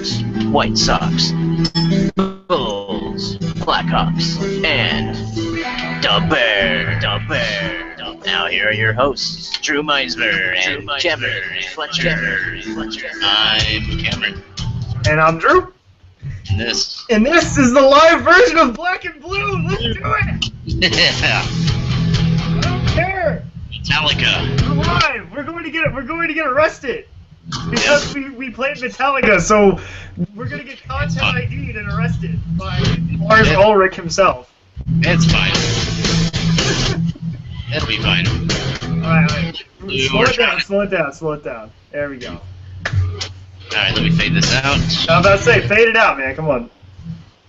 Sox, White Sox, Bulls, Blackhawks, and the Bear. Now here are your hosts, Drew Meisner and Cameron Fletcher. I'm Cameron. And I'm Drew. And this is the live version of Black and Blue. Let's do it. Yeah. I don't care. Metallica. We're live. We're going to get arrested because we played Metallica. So we're going to get content ID'd and arrested by Lars Ulrich himself. It's fine. It'll be fine. All right. Slow it down. There we go. Alright, let me fade this out. I was about to say, fade it out, man. Come on.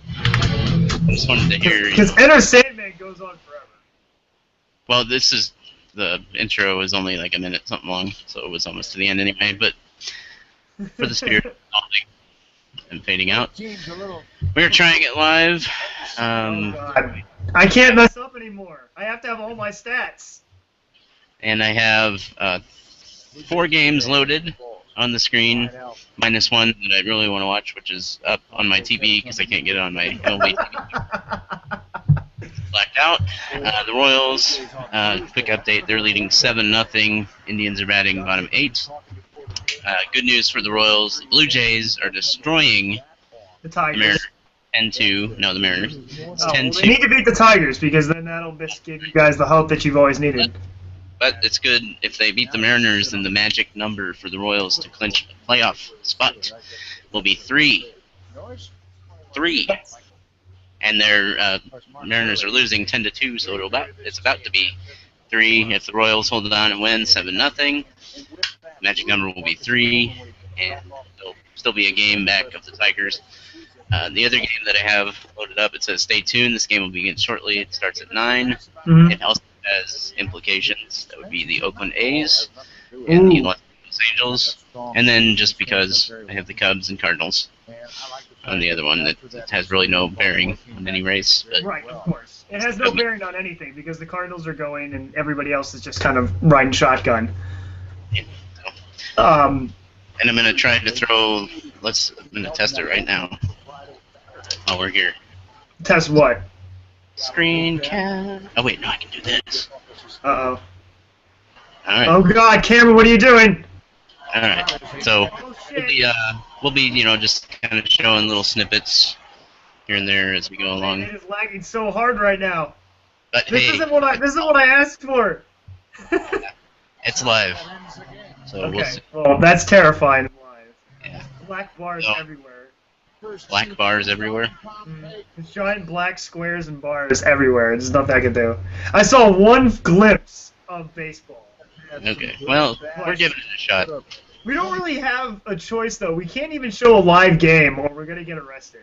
I just wanted to hear... Because Enter Sandman goes on forever. Well, the intro is only like a minute something long, so it was almost to the end anyway, but for the spirit of something, I'm fading out. We're trying it live. Oh, God. I can't mess up anymore. I have to have all my stats. And I have 4 games loaded on the screen, minus one that I really want to watch, which is up on my TV because I can't get it on my MLB TV. Blacked out. The Royals, quick update, they're leading 7-0. Indians are batting bottom 8. Good news for the Royals, the Blue Jays are destroying the Tigers. The Mariners 10-2. No, the Mariners. It's 10-2. They need to beat the Tigers because then that'll give you guys the hope that you've always needed. But it's good if they beat the Mariners, then the magic number for the Royals to clinch a playoff spot will be 3. 3. And their Mariners are losing 10-2, so it's about to be 3. If the Royals hold it on and win 7-0, magic number will be 3, and there'll still be a game back of the Tigers. The other game that I have loaded up, it says stay tuned. This game will begin shortly. It starts at 9. Mm-hmm. It also has implications. That would be the Oakland A's and the Los Angeles. And then just because I have the Cubs and Cardinals on the other one, that has really no bearing on any race. But right, of course. It has no bearing on anything because the Cardinals are going and everybody else is just kind of riding shotgun. Yeah, so. And I'm going to try to throw... I'm going to test it right now while we're here. Test what? Screen cam. Oh, wait, no, I can do this. Uh-oh. Alright. Oh, God, Cameron, what are you doing? Alright, so we'll be, just kind of showing little snippets here and there as we go along. It is lagging so hard right now. But this hey, isn't what I asked for. it's live. So okay. We'll see. Well, that's terrifying. Live. Yeah. Black bars everywhere. Black bars everywhere? There's giant black squares and bars everywhere. There's nothing I can do. I saw one glimpse of baseball. Okay, well, we're giving it a shot. We don't really have a choice, though. We can't even show a live game, or we're going to get arrested.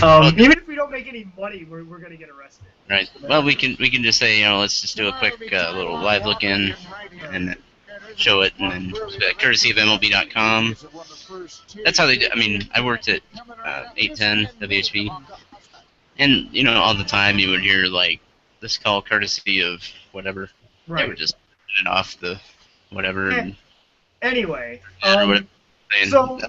Even if we don't make any money, we're going to get arrested. Right. Well, we can just say, let's just do a quick little live look in, and then show it, and then courtesy of MLB.com. That's how they do. I mean, I worked at 810 WHP, and all the time you would hear like this call courtesy of whatever. Right. They were just putting it off the whatever. Anyway, so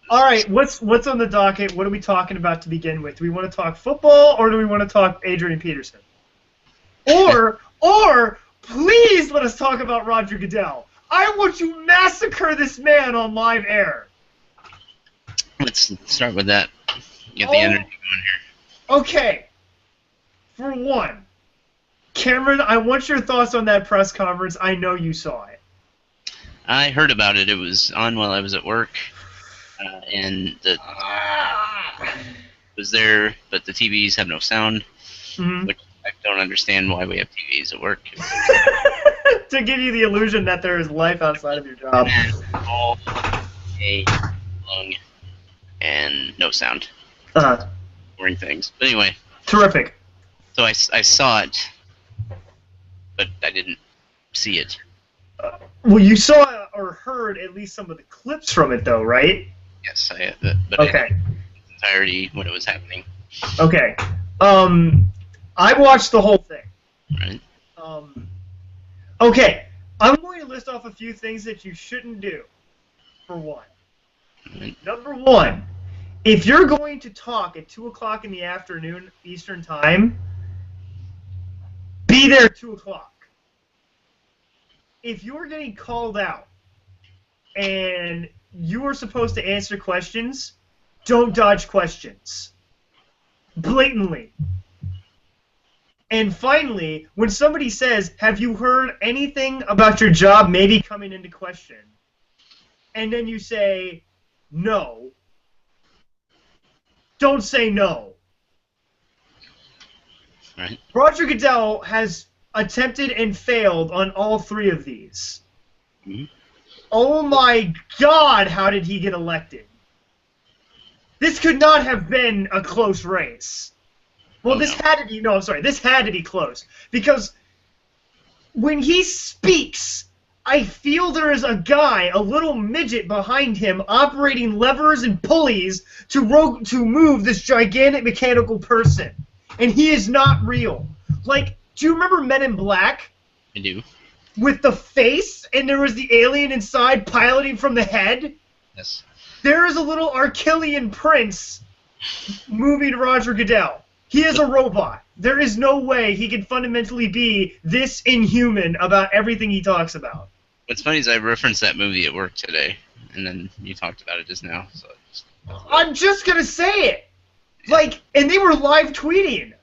all right, what's on the docket? What are we talking about to begin with? Do we want to talk football or do we want to talk Adrian Peterson? Or please let us talk about Roger Goodell. I want to massacre this man on live air. Let's start with that. Get the energy going here. Okay. For one, Cameron, I want your thoughts on that press conference. I know you saw it. I heard about it. It was on while I was at work, and it was there, but the TVs have no sound, which I don't understand why we have TVs at work. To give you the illusion that there is life outside of your job. All day long and no sound. Boring things. But anyway. Terrific. So I saw it, but I didn't see it. Well, you saw or heard at least some of the clips from it, though, right? Yes, but okay. I didn't see the entirety when it was happening. Okay. I watched the whole thing. Right. Okay. I'm going to list off a few things that you shouldn't do, for one. Right. Number one, if you're going to talk at 2 o'clock in the afternoon Eastern Time, be there at 2 o'clock. If you're getting called out and you are supposed to answer questions, don't dodge questions. Blatantly. And finally, when somebody says, have you heard anything about your job maybe coming into question? And then you say, no. Don't say no. Right. Roger Goodell has attempted and failed on all three of these. Mm-hmm. Oh my God, how did he get elected? This could not have been a close race. Well, this had to be, no, I'm sorry, this had to be close. Because when he speaks, I feel there is a guy, a little midget behind him, operating levers and pulleys to move this gigantic mechanical person. And he is not real. Like, do you remember Men in Black? I do. With the face, and there was the alien inside piloting from the head? Yes. There is a little Archelian prince moving Roger Goodell. He is a robot. There is no way he can fundamentally be this inhuman about everything he talks about. What's funny is I referenced that movie at work today, and then you talked about it just now. So I'm just going to say it. Like, and they were live tweeting.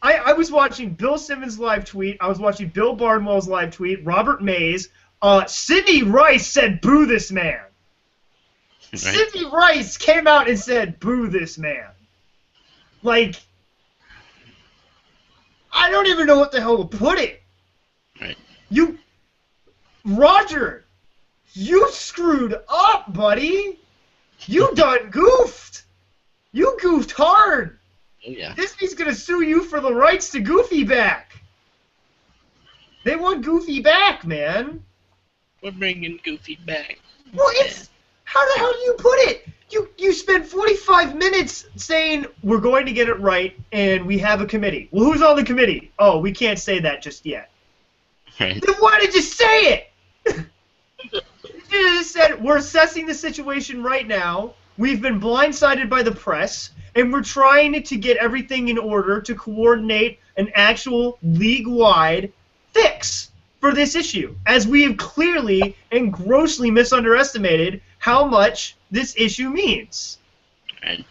I was watching Bill Simmons' live tweet. I was watching Bill Barnwell's live tweet. Robert Mays. Sidney Rice said, boo this man. Right. Sidney Rice came out and said, boo this man. Like, I don't even know what the hell to put it. Right. Roger, you screwed up, buddy. You done goofed. You goofed hard. Oh, yeah. Disney's going to sue you for the rights to Goofy back. They want Goofy back, man. We're bringing Goofy back. Well, it's... How the hell do you put it? You spent 45 minutes saying, we're going to get it right, and we have a committee. Well, who's on the committee? Oh, we can't say that just yet. Right. Then why did you say it? You just said, we're assessing the situation right now. We've been blindsided by the press, and we're trying to get everything in order to coordinate an actual league-wide fix for this issue, as we have clearly and grossly misunderestimated how much this issue means. Right.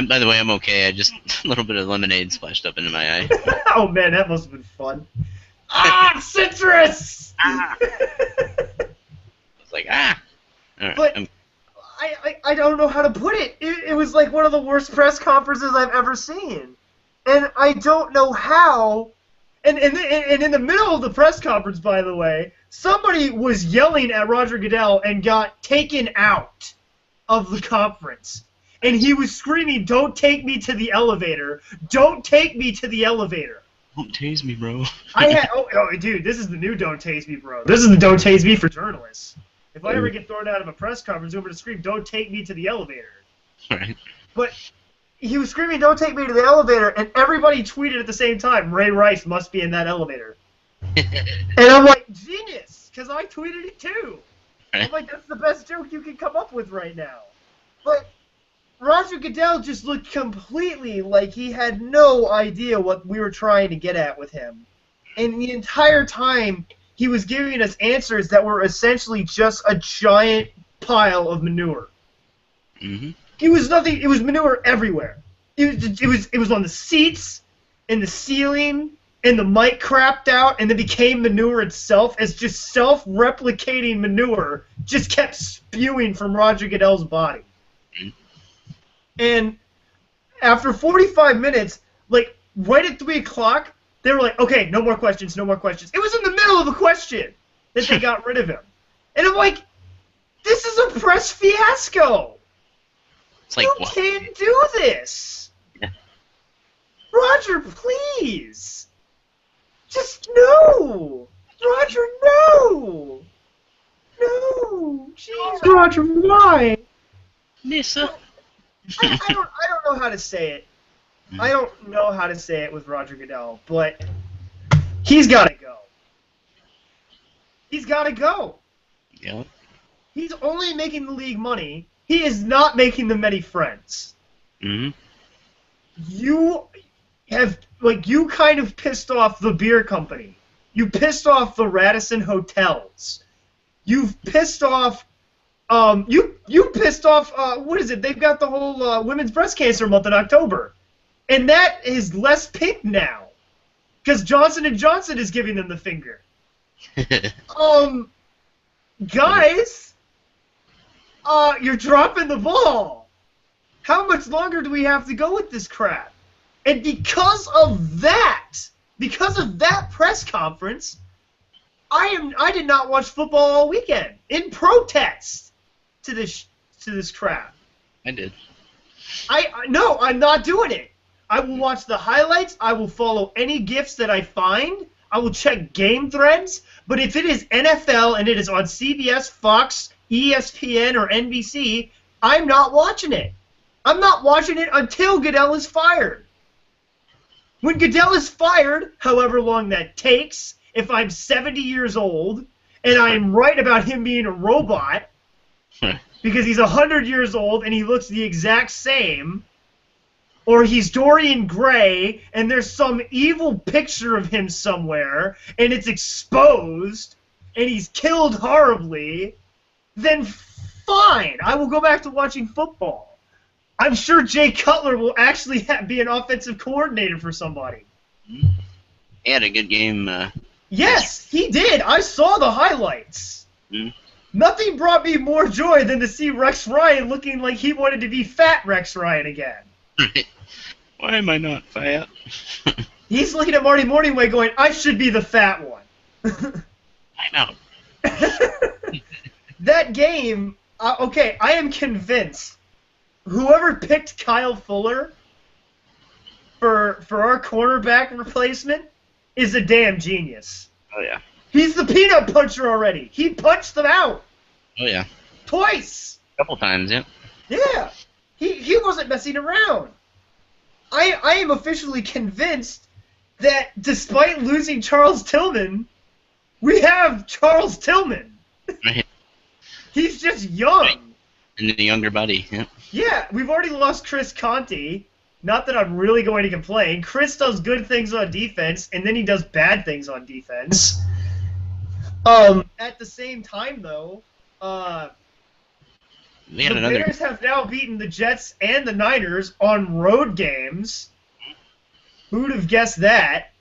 By the way, I'm okay. I just a little bit of lemonade splashed up into my eye. Oh man, that must have been fun. Ah, citrus! Ah! I was like, ah! All right, but I don't know how to put it. It was like one of the worst press conferences I've ever seen. And I don't know how... And in the middle of the press conference, by the way, somebody was yelling at Roger Goodell and got taken out of the conference. And he was screaming, don't take me to the elevator. Don't take me to the elevator. Don't tase me, bro. Oh, dude, this is the new don't tase me, bro. This is the don't tase me for journalists. If I ever get thrown out of a press conference, I'm going to scream, don't take me to the elevator. Right. But he was screaming, don't take me to the elevator, and everybody tweeted at the same time, Ray Rice must be in that elevator. And I'm like, genius, because I tweeted it too. I'm like, that's the best joke you can come up with right now. But Roger Goodell just looked completely like he had no idea what we were trying to get at with him. And the entire time, he was giving us answers that were essentially just a giant pile of manure. Mm-hmm. It was nothing. It was manure everywhere. It was on the seats, in the ceiling, and the mic crapped out, and it became manure itself as just self-replicating manure just kept spewing from Roger Goodell's body. Mm-hmm. And after 45 minutes, like right at 3 o'clock, they were like, okay, no more questions, no more questions. It was in the middle of a question that they got rid of him. And I'm like, this is a press fiasco. It's like, you can't do this. Yeah. Roger, please. Just no. Roger, no. No. Jeez, Roger, why? Nissa. I don't know how to say it. I don't know how to say it with Roger Goodell, but he's got to go. He's got to go. Yeah. He's only making the league money. He is not making them many friends. Mm-hmm. You kind of pissed off the beer company. You pissed off the Radisson hotels. You've pissed off, you pissed off, what is it? They've got the whole Women's Breast Cancer Month in October. And that is less pink now. Because Johnson & Johnson is giving them the finger. Guys, you're dropping the ball. How much longer do we have to go with this crap? And because of that press conference, I did not watch football all weekend in protest to this crap. I did. No, I'm not doing it. I will watch the highlights. I will follow any GIFs that I find. I will check game threads. But if it is NFL and it is on CBS, Fox, ESPN, or NBC, I'm not watching it. I'm not watching it until Goodell is fired. When Goodell is fired, however long that takes, if I'm 70 years old and I am right about him being a robot, because he's 100 years old and he looks the exact same, or he's Dorian Gray, and there's some evil picture of him somewhere, and it's exposed, and he's killed horribly, then fine, I will go back to watching football. I'm sure Jay Cutler will actually be an offensive coordinator for somebody. He had a good game. Yes, he did. I saw the highlights. Nothing brought me more joy than to see Rex Ryan looking like he wanted to be fat Rex Ryan again. Why am I not fat? He's looking at Marty Morningway going, I should be the fat one. I'm out. That game, okay, I am convinced whoever picked Kyle Fuller for our cornerback replacement is a damn genius. Oh, yeah. He's the peanut puncher already. He punched them out. Oh, yeah. Twice. A couple times, yeah. Yeah. He wasn't messing around. I am officially convinced that despite losing Charles Tillman, we have Charles Tillman. Right. He's just young. And the younger buddy, yeah. Yeah, we've already lost Chris Conti. Not that I'm really going to complain. Chris does good things on defense, and then he does bad things on defense. At the same time, though, the Bears have now beaten the Jets and the Niners on road games. Who'd have guessed that?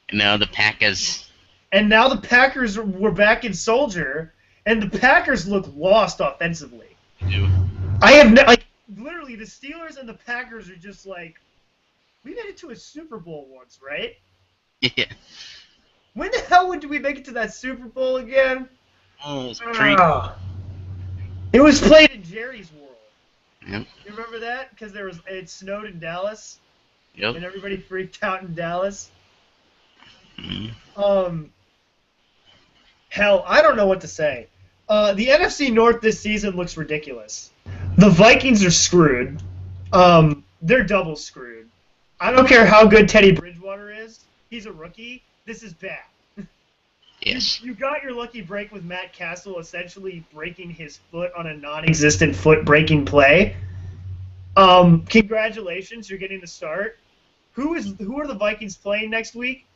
And now the Packers. And now the Packers were back in Soldier, and the Packers look lost offensively. They do. I have literally the Steelers and the Packers are just like, we made it to a Super Bowl once, right? Yeah. When the hell did we make it to that Super Bowl again? Oh, it was pretty. It was played in Jerry's World. Yep. You remember that? Because it snowed in Dallas. Yep. And everybody freaked out in Dallas. Mm-hmm. Hell, I don't know what to say. The NFC North this season looks ridiculous. The Vikings are screwed. They're double screwed. I don't care how good Teddy Bridgewater is. He's a rookie. This is bad. Yes. You got your lucky break with Matt Castle essentially breaking his foot on a non-existent foot-breaking play. Congratulations, you're getting the start. Who are the Vikings playing next week?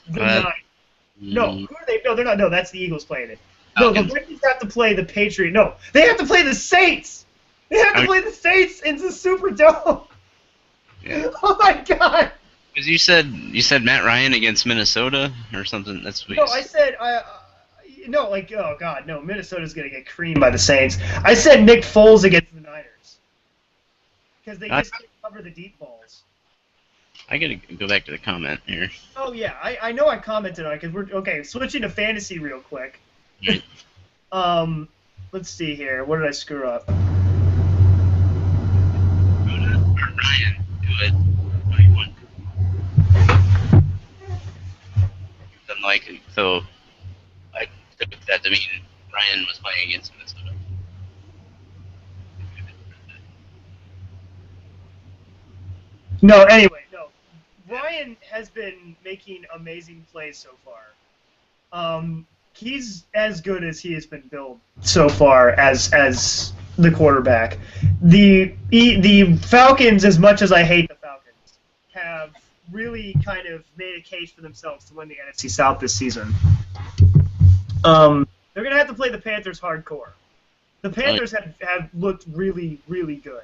The Niners. No, who are they? No, they're not. No, that's the Eagles playing it. No, the Vikings have to play the Patriots. No, they have to play the Saints. They have to play the Saints in the Superdome. Yeah. Oh my God. Because you said Matt Ryan against Minnesota or something. That's what No, I said oh God, no, Minnesota's gonna get creamed by the Saints. I said Nick Foles against the Niners because they just can't cover the deep balls. I gotta go back to the comment here. Oh yeah, I know I commented on it because we're okay. Switching to fantasy real quick. Right. Let's see here. What did I screw up? Ryan, do it. What do you want? Doesn't like it, so I took that to mean Ryan was playing against Minnesota. No, anyway, no. Ryan has been making amazing plays so far. he's as good as he has been billed so far as the quarterback. The Falcons, as much as I hate the Falcons, have really kind of made a case for themselves to win the NFC South this season. They're going to have to play the Panthers hardcore. The Panthers have looked really, really good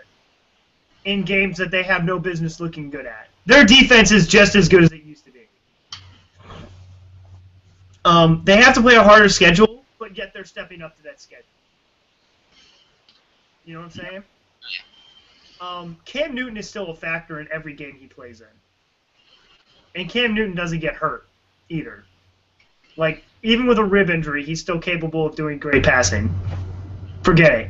in games that they have no business looking good at. Their defense is just as good as it used to be. They have to play a harder schedule, but yet they're stepping up to that schedule. You know what I'm saying? Cam Newton is still a factor in every game he plays in. And Cam Newton doesn't get hurt either. Like, even with a rib injury, he's still capable of doing great passing. Forget it.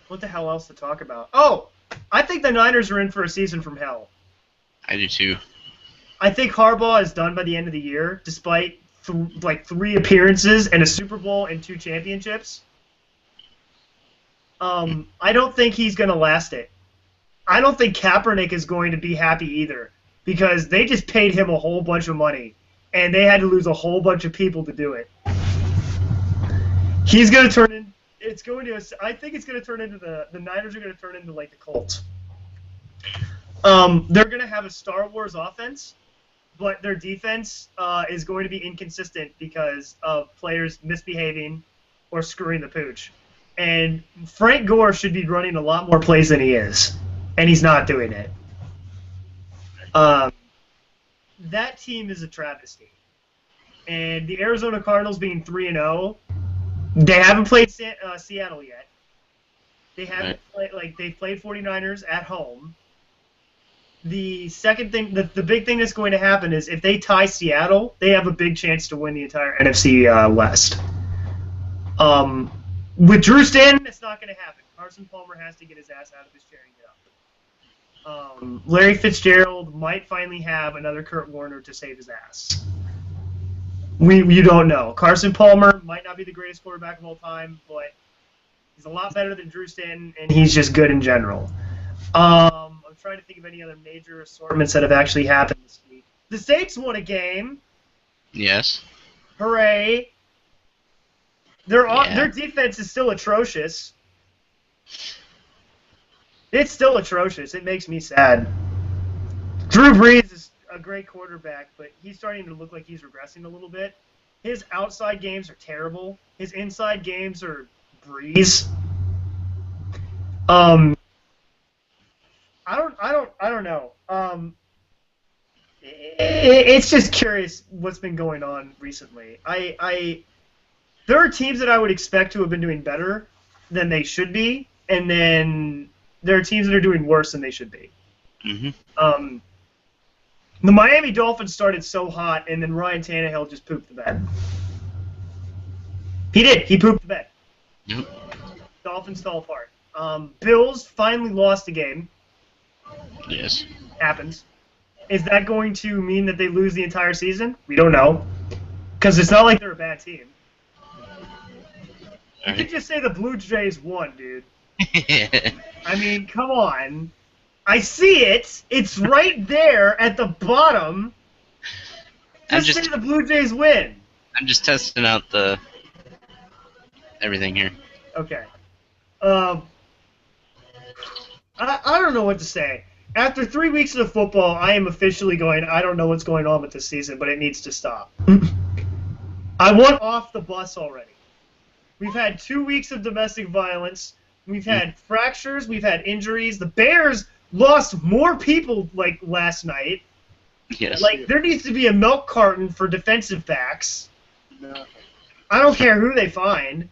What the hell else to talk about? Oh, I think the Niners are in for a season from hell. I do too. I think Harbaugh is done by the end of the year, despite 3 appearances and a Super Bowl and 2 championships. I don't think he's going to last it. I don't think Kaepernick is going to be happy either, because they just paid him a whole bunch of money, and they had to lose a whole bunch of people to do it. He's going to turn in. I think it's going to turn into the Niners are going to turn into like the Colts. They're going to have a Star Wars offense, but their defense is going to be inconsistent because of players misbehaving or screwing the pooch. And Frank Gore should be running a lot more plays than he is, and he's not doing it. That team is a travesty. And the Arizona Cardinals being 3-0, they haven't played Seattle yet. They haven't they've played 49ers at home. The second thing, the big thing that's going to happen is if they tie Seattle, they have a big chance to win the entire NFC West. With Drew Stanton, it's not going to happen. Carson Palmer has to get his ass out of his chair and get up. Larry Fitzgerald might finally have another Kurt Warner to save his ass. You don't know. Carson Palmer might not be the greatest quarterback of all time, but he's a lot better than Drew Stanton, and he's just good in general. I'm trying to think of any other major assortments that have actually happened this week. The Saints won a game. Yes. Hooray. Their defense is still atrocious. It's still atrocious. It makes me sad. Drew Brees is a great quarterback, but he's starting to look like he's regressing a little bit. His outside games are terrible. His inside games are Brees. I don't know. It's just curious what's been going on recently. There are teams that I would expect to have been doing better than they should be, and then there are teams that are doing worse than they should be. Mm-hmm. The Miami Dolphins started so hot, and then Ryan Tannehill just pooped the bed. He did. He pooped the bed. Yep. Dolphins fell apart. Bills finally lost the game. Yes. Happens. Is that going to mean that they lose the entire season? We don't know. Because it's not like they're a bad team. You could just say the Blue Jays won, dude. I mean, come on. I see it. It's right there at the bottom. Just say the Blue Jays win. I'm just testing out everything here. Okay. I don't know what to say. After 3 weeks of football, I am officially going, I don't know what's going on with this season, but it needs to stop. I want off the bus already. We've had 2 weeks of domestic violence. We've had fractures. We've had injuries. The Bears lost more people like last night. Yes. Like, there needs to be a milk carton for defensive backs. No. I don't care who they find.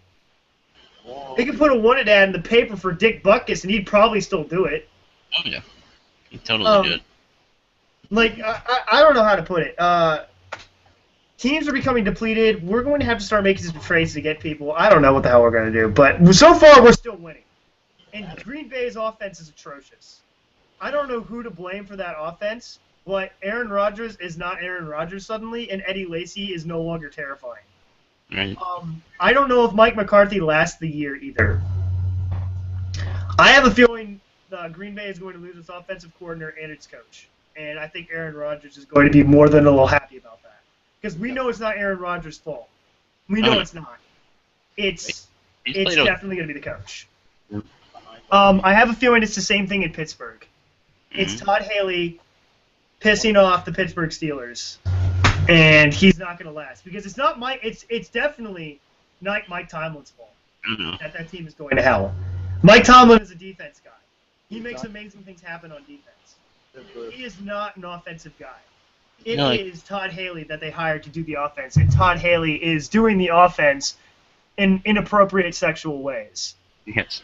Whoa. They could put a wanted ad in the paper for Dick Butkus, and he'd probably still do it. Oh, yeah. He'd totally do it. Like, I don't know how to put it. Teams are becoming depleted. We're going to have to start making some trades to get people. I don't know what the hell we're going to do. But so far, we're still winning. And Green Bay's offense is atrocious. I don't know who to blame for that offense, but Aaron Rodgers is not Aaron Rodgers suddenly, and Eddie Lacy is no longer terrifying. Right. I don't know if Mike McCarthy lasts the year either. I have a feeling Green Bay is going to lose its offensive coordinator and its coach. And I think Aaron Rodgers is going to be more than a little happy about that. because we know it's not Aaron Rodgers' fault. We know it's not. It's definitely going to be the coach. I have a feeling it's the same thing in Pittsburgh. It's Todd Haley pissing off the Pittsburgh Steelers, and he's not going to last because it's not It's definitely not Mike Tomlin's fault that team is going to hell. Mike Tomlin is a defense guy. He makes amazing things happen on defense. He is not an offensive guy. It is Todd Haley that they hired to do the offense, and Todd Haley is doing the offense in inappropriate sexual ways. Yes.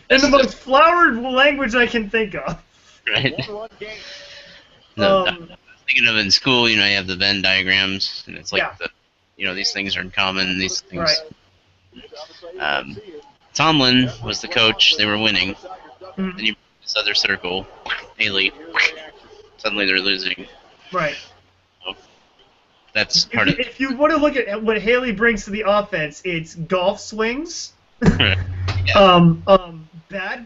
In the most flowered language I can think of. Right. Thinking of in school, you have the Venn diagrams, and it's like these things are in common. These things. Right. Tomlin was the coach. They were winning. Then you this other circle, Haley. Suddenly they're losing. Right. So that's part of it. If you want to look at what Haley brings to the offense, it's golf swings, bad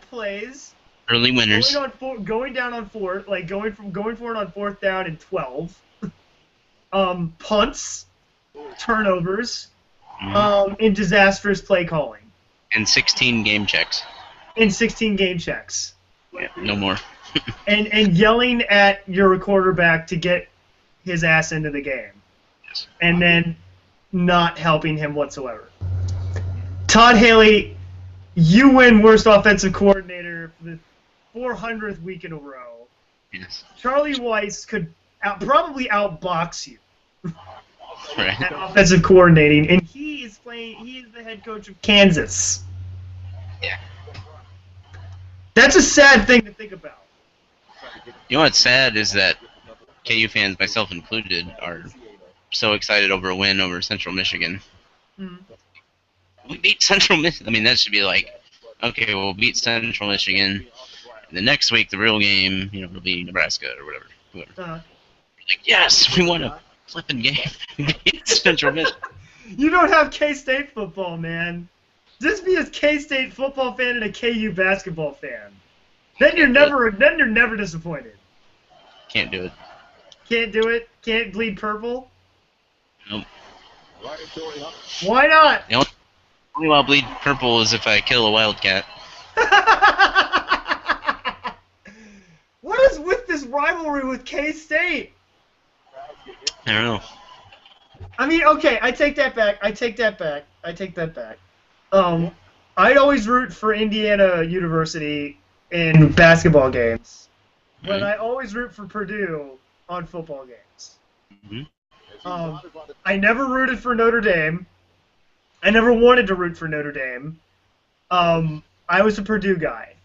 plays, early winners, going down on fourth, like going for it on 4th down and 12, punts, turnovers, and disastrous play calling. And 16 game checks. Yeah, no more. and yelling at your quarterback to get his ass into the game. Yes. And then not helping him whatsoever. Todd Haley, you win worst offensive coordinator for the 400th week in a row. Yes. Charlie Weiss could probably outbox you Right. at offensive coordinating, and he is the head coach of Kansas. Yeah. That's a sad thing to think about. You know what's sad is that KU fans, myself included, are so excited over a win over Central Michigan. We beat Central Michigan. I mean, that should be like, okay, we'll beat Central Michigan. And the next week, the real game, it'll be Nebraska or whatever. Like, yes, we won a flipping game. We beat Central Michigan. You don't have K-State football, man. Just be a K-State football fan and a KU basketball fan. Then you're never disappointed. Can't do it. Can't do it? Can't bleed purple? Nope. Why not? The only way I'll bleed purple is if I kill a wildcat. What is with this rivalry with K-State? I don't know. I mean, okay, I take that back. I'd always root for Indiana University in basketball games, but I always root for Purdue on football games. I never rooted for Notre Dame. I never wanted to root for Notre Dame. I was a Purdue guy.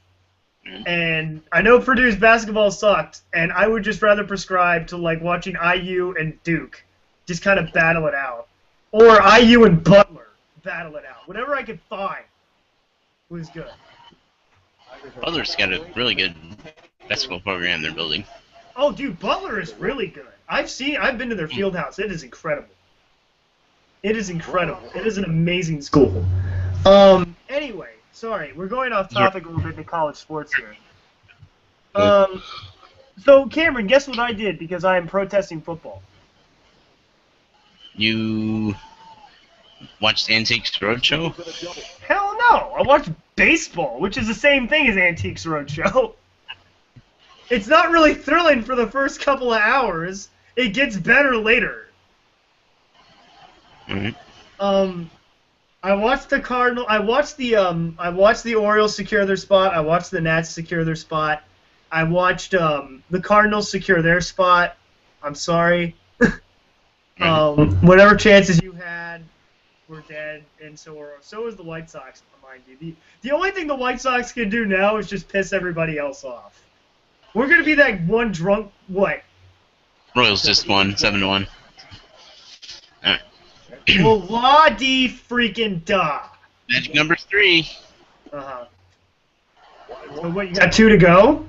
And I know Purdue's basketball sucked, and I would just rather prescribe to like watching IU and Duke just kind of battle it out. Or IU and Butler battle it out. Whatever I could find was good. Butler's got a really good basketball program they're building. Oh, dude, Butler is really good. I've been to their field house. It is incredible. It is an amazing school. Anyway, sorry, we're going off topic a little bit into college sports here. So, Cameron, guess what I did because I am protesting football? You watched Antiques Roadshow? Hell no! I watched baseball, which is the same thing as Antiques Roadshow. It's not really thrilling for the first couple of hours. It gets better later. I watched the Cardinal. I watched the Orioles secure their spot. I watched the Nats secure their spot. I watched the Cardinals secure their spot. I'm sorry. Whatever chances you had were dead, and so is the White Sox. Mind you, the only thing the White Sox can do now is just piss everybody else off. We're gonna be that one drunk what? Royals just won 7-1. Alright. Well, la di freaking da. Magic number 3. So what? You got 2 to go.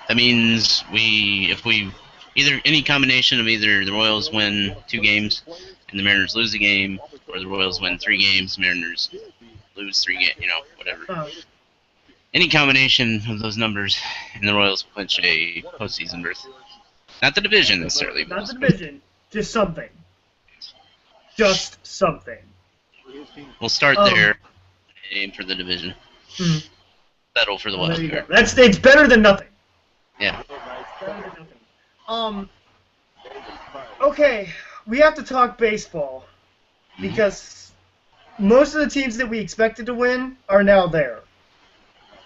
That means if we either any combination of either the Royals win 2 games and the Mariners lose a game, or the Royals win 3 games, Mariners lose 3 games, whatever. Any combination of those numbers, and the Royals will clinch a postseason berth. Not the division necessarily. Not the division, just something. Just something. We'll start there. Aim for the division. Settle for the wild card. It's better than nothing. Yeah. It's better than nothing. Okay, we have to talk baseball because most of the teams that we expected to win are now there.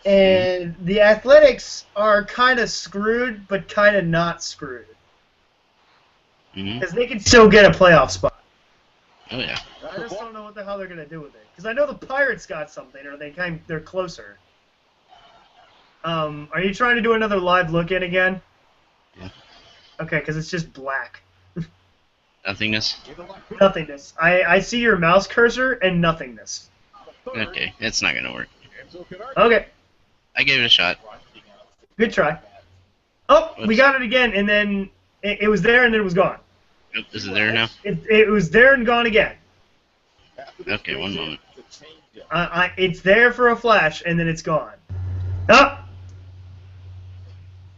And the Athletics are kind of screwed, but kind of not screwed. Because they can still get a playoff spot. Oh, yeah. I just don't know what the hell they're going to do with it. Because I know the Pirates got something, or they're closer. Are you trying to do another live look-in again? Yeah. Okay, because it's just black. Nothingness? Nothingness. I see your mouse cursor and nothingness. Okay, it's not going to work. Okay. I gave it a shot. Good try. Oh, we got it again, and then it was there, and then it was gone. Nope, is it there now? It was there and gone again. Okay, one moment. It's there for a flash, and then it's gone. Oh!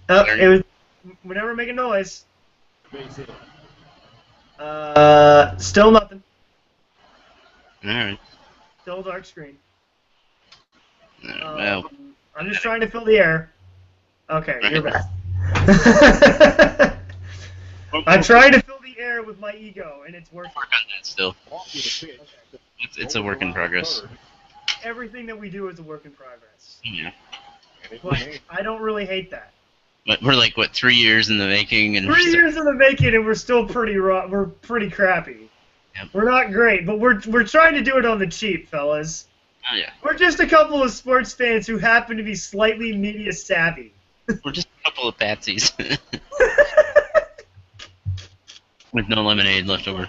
Oh, it was... Whenever make a noise. Still nothing. Alright. Still dark screen. Well... I'm just trying to fill the air. Okay, you're back. I'm trying to fill the air with my ego, and it's working. Work on that still. It's a work in progress. Everything that we do is a work in progress. Yeah. But I don't really hate that. But we're like, what, 3 years in the making? And 3 years in the making, and we're still pretty raw. We're pretty crappy. Yep. We're not great, but we're trying to do it on the cheap, fellas. Oh, yeah. We're just a couple of sports fans who happen to be slightly media savvy. We're just a couple of patsies. With no lemonade left over.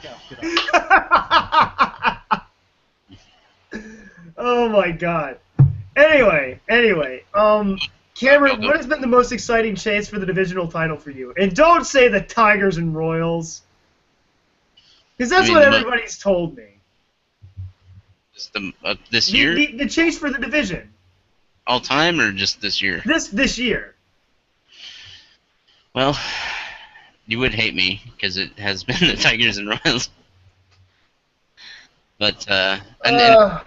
Oh my god. Anyway, Cameron, what has been the most exciting chase for the divisional title for you? And don't say the Tigers and Royals. Because that's what everybody's told me. This year? The chase for the division. All time or just this year? This year. Well, you would hate me because it has been the Tigers and Royals. But, and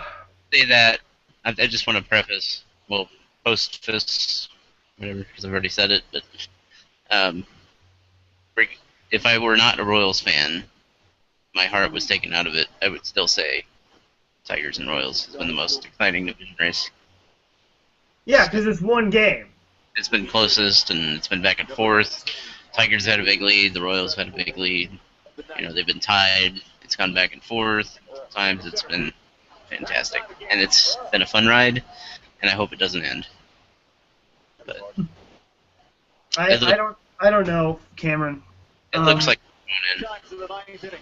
say that, I just want to preface, well, post this, whatever, because I've already said it, but if I were not a Royals fan, my heart was taken out of it, I would still say Tigers and Royals has been the most exciting division race. Yeah, because it's one game. It's been closest, and it's been back and forth. Tigers had a big lead, the Royals had a big lead. You know, they've been tied. It's gone back and forth. Times it's been fantastic, and it's been a fun ride, and I hope it doesn't end. But I don't know, Cameron. It looks like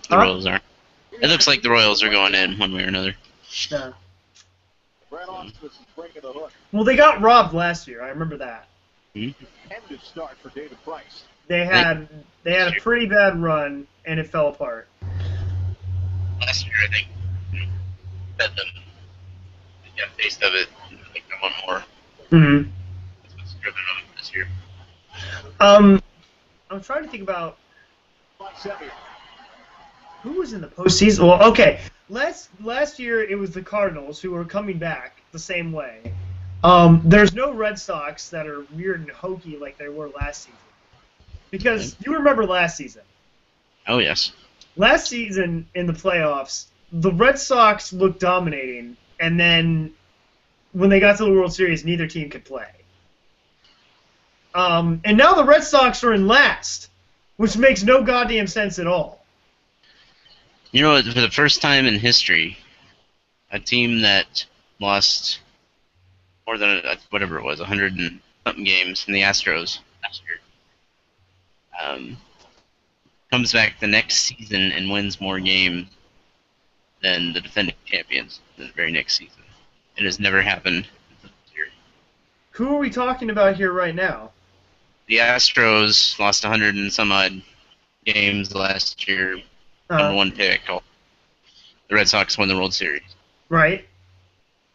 the Royals are. It looks like the Royals are going in one way or another. Yeah. Well, they got robbed last year. I remember that. They had a pretty bad run, and it fell apart. Last year, I think, fed them. They got a taste of it. I think they want more. Mm-hmm. That's what's driven them this year. I'm trying to think about who was in the postseason. Well, okay, last year it was the Cardinals who were coming back the same way. There's no Red Sox that are weird and hokey like they were last season. Because you remember last season. Oh, yes. Last season in the playoffs, the Red Sox looked dominating, and then when they got to the World Series, neither team could play. And now the Red Sox are in last, which makes no goddamn sense at all. You know, for the first time in history, a team that lost more than, whatever it was, 100 and something games in the Astros last year, comes back the next season and wins more games than the defending champions the very next season. It has never happened this year. Who are we talking about here right now? The Astros lost 100 and some odd games last year. Number one pick. The Red Sox won the World Series. Right.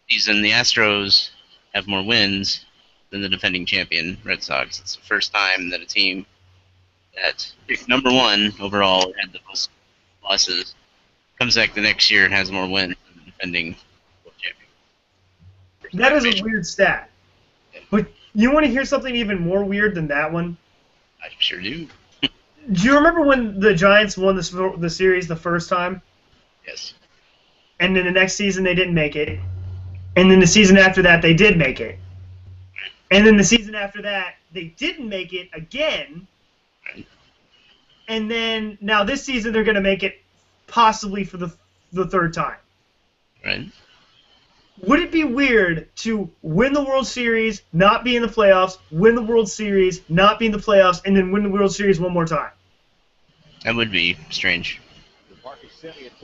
Season, the Astros have more wins than the defending champion Red Sox. It's the first time that a team that picked number one overall had the most losses comes back the next year and has more wins than the defending world champion. That is a weird stat. But you want to hear something even more weird than that one? I sure do. Do you remember when the Giants won the series the first time? Yes. And then the next season they didn't make it. And then the season after that they did make it. And then the season after that they didn't make it again. Right. And then now this season they're going to make it possibly for the third time. Right. Would it be weird to win the World Series, not be in the playoffs, win the World Series, not be in the playoffs, and then win the World Series one more time? That would be strange.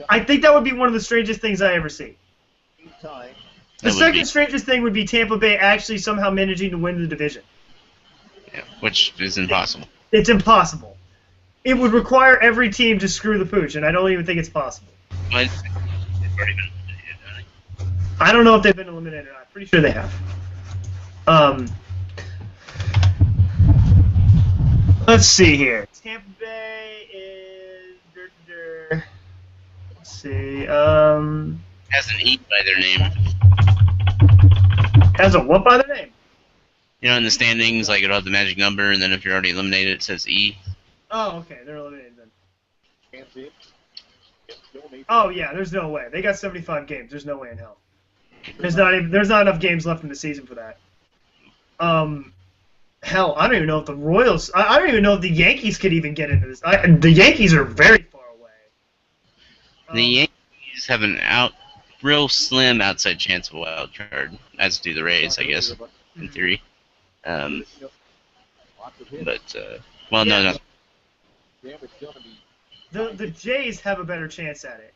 I think that would be one of the strangest things I ever see. The second strangest thing would be Tampa Bay actually somehow managing to win the division. Yeah, which is impossible. It's impossible. It would require every team to screw the pooch, and I don't even think it's possible. But they've already been eliminated, haven't they? I don't know if they've been eliminated or not. Pretty sure they have. Let's see here. Tampa Bay is... Let's see. Has an E by their name. Has a what by their name? You know, in the standings, like it'll have the magic number, and then if you're already eliminated, it says E. Oh, okay. They're eliminated then. Oh, yeah. There's no way. They got 75 games. There's no way in hell. There's not enough games left in the season for that. Hell, I don't even know if the Royals... I don't even know if the Yankees could even get into this. The Yankees are very far away. The Yankees have an real slim outside chance of a wild card, as do the Rays, I guess, in theory. Well, no. The Jays have a better chance at it.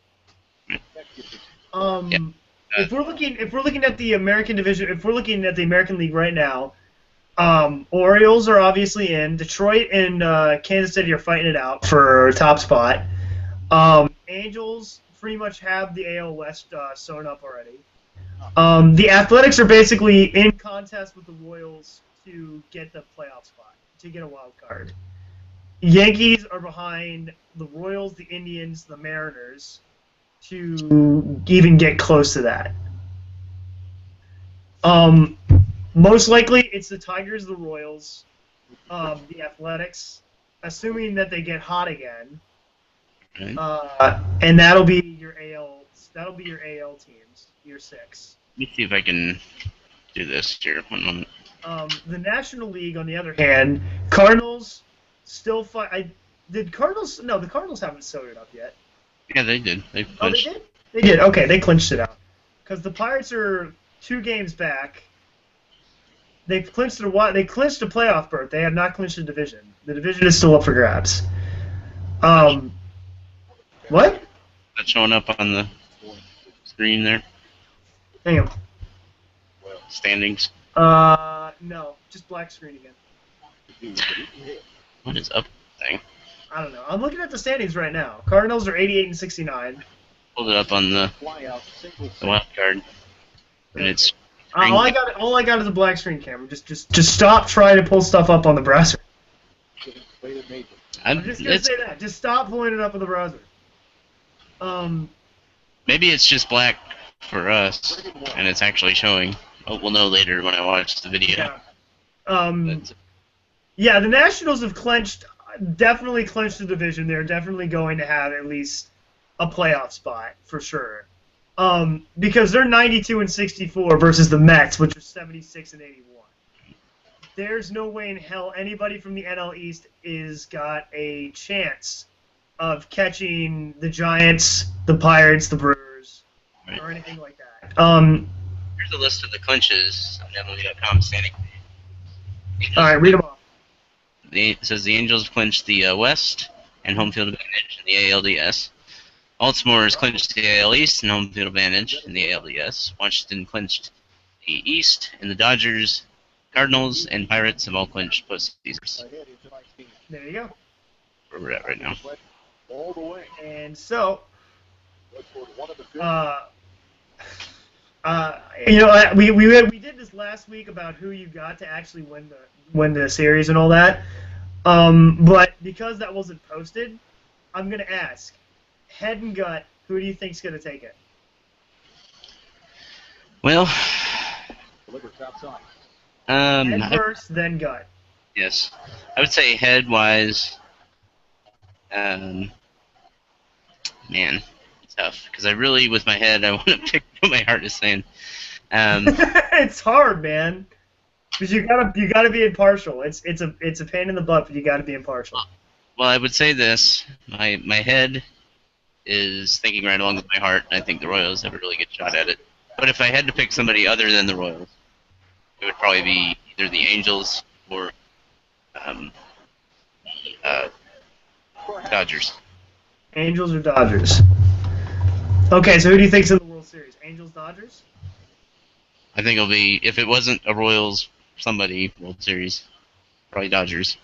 Yeah. If we're looking at the American division, if we're looking at the American League right now, Orioles are obviously in. Detroit and Kansas City are fighting it out for top spot. Angels pretty much have the AL West sewn up already. The Athletics are basically in contest with the Royals to get the playoff spot, to get a wild card. Yankees are behind the Royals, the Indians, the Mariners to even get close to that. Most likely it's the Tigers, the Royals, the Athletics, assuming that they get hot again. Okay. And that'll be your AL teams, your 6. Let me see if I can do this here. 1 moment. The National League, on the other hand, Cardinals still fight. The Cardinals haven't sewed it up yet. Yeah, they did. They clinched. Oh, they did? They did. Okay, they clinched it out. Because the Pirates are 2 games back. They clinched a playoff berth. They have not clinched the division. The division is still up for grabs. What? That's showing up on the screen there. Hang on. Standings. No, just black screen again. What is up with the thing? I don't know. I'm looking at the standings right now. Cardinals are 88 and 69. Hold it up on the wild card, and it's. All I got is a black screen camera. Just stop trying to pull stuff up on the browser. I'm just gonna say that. Just stop pulling it up on the browser. Maybe it's just black for us, and it's actually showing. Oh, we'll know later when I watch the video. Yeah. Yeah, the Nationals have definitely clinched the division. They're definitely going to have at least a playoff spot for sure. Because they're 92 and 64 versus the Mets, which are 76 and 81. There's no way in hell anybody from the NL East is got a chance of catching the Giants, the Pirates, the Brewers, Right. or anything like that. Here's a list of the clinches on MLB.com standing. All right, read them off. It says the Angels clinched the West and home field advantage in the ALDS. Baltimore has clinched the AL East and home field advantage in the ALDS. Washington clinched the East, and the Dodgers, Cardinals, and Pirates have all clinched postseasons. There you go. Where we're at right now. And so, We did this last week about who you got to actually win the series and all that. But because that wasn't posted, I'm gonna ask, head and gut, who do you think's gonna take it? Well, Head first, then gut. yes, I would say head-wise. Man, it's tough because I really, with my head, I want to pick what my heart is saying. It's hard, man. Because you gotta be impartial. It's a pain in the butt, but you gotta be impartial. Well, I would say this: my head is thinking right along with my heart, and I think the Royals have a really good shot at it. But if I had to pick somebody other than the Royals, it would probably be either the Angels or Dodgers. Angels or Dodgers? Okay, so who do you think's in the World Series? Angels, Dodgers? I think it'll be, if it wasn't a Royals somebody World Series, probably Dodgers,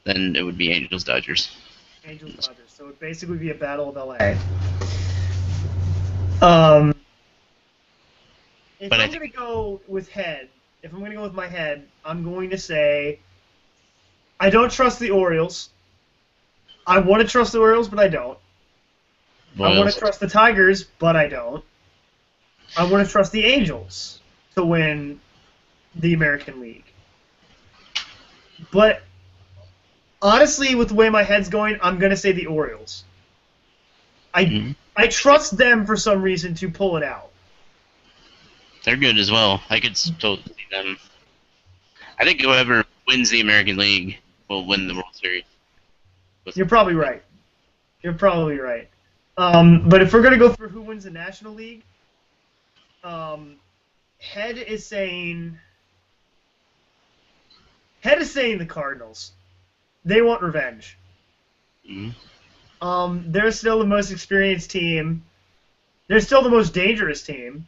then it would be Angels Dodgers. Angels, Dodgers. So it would basically be a battle of LA. If I'm going to go with my head, I'm going to say I don't trust the Orioles. I want to trust the Orioles, but I don't. I want to trust the Tigers, but I don't. I want to trust the Angels to win the American League. But honestly, with the way my head's going, I'm going to say the Orioles. I trust them for some reason to pull it out. They're good as well. I could totally see them. I think whoever wins the American League will win the World Series. You're probably right. But if we're going to go for who wins the National League, Head is saying the Cardinals. They want revenge. They're still the most experienced team. They're still the most dangerous team.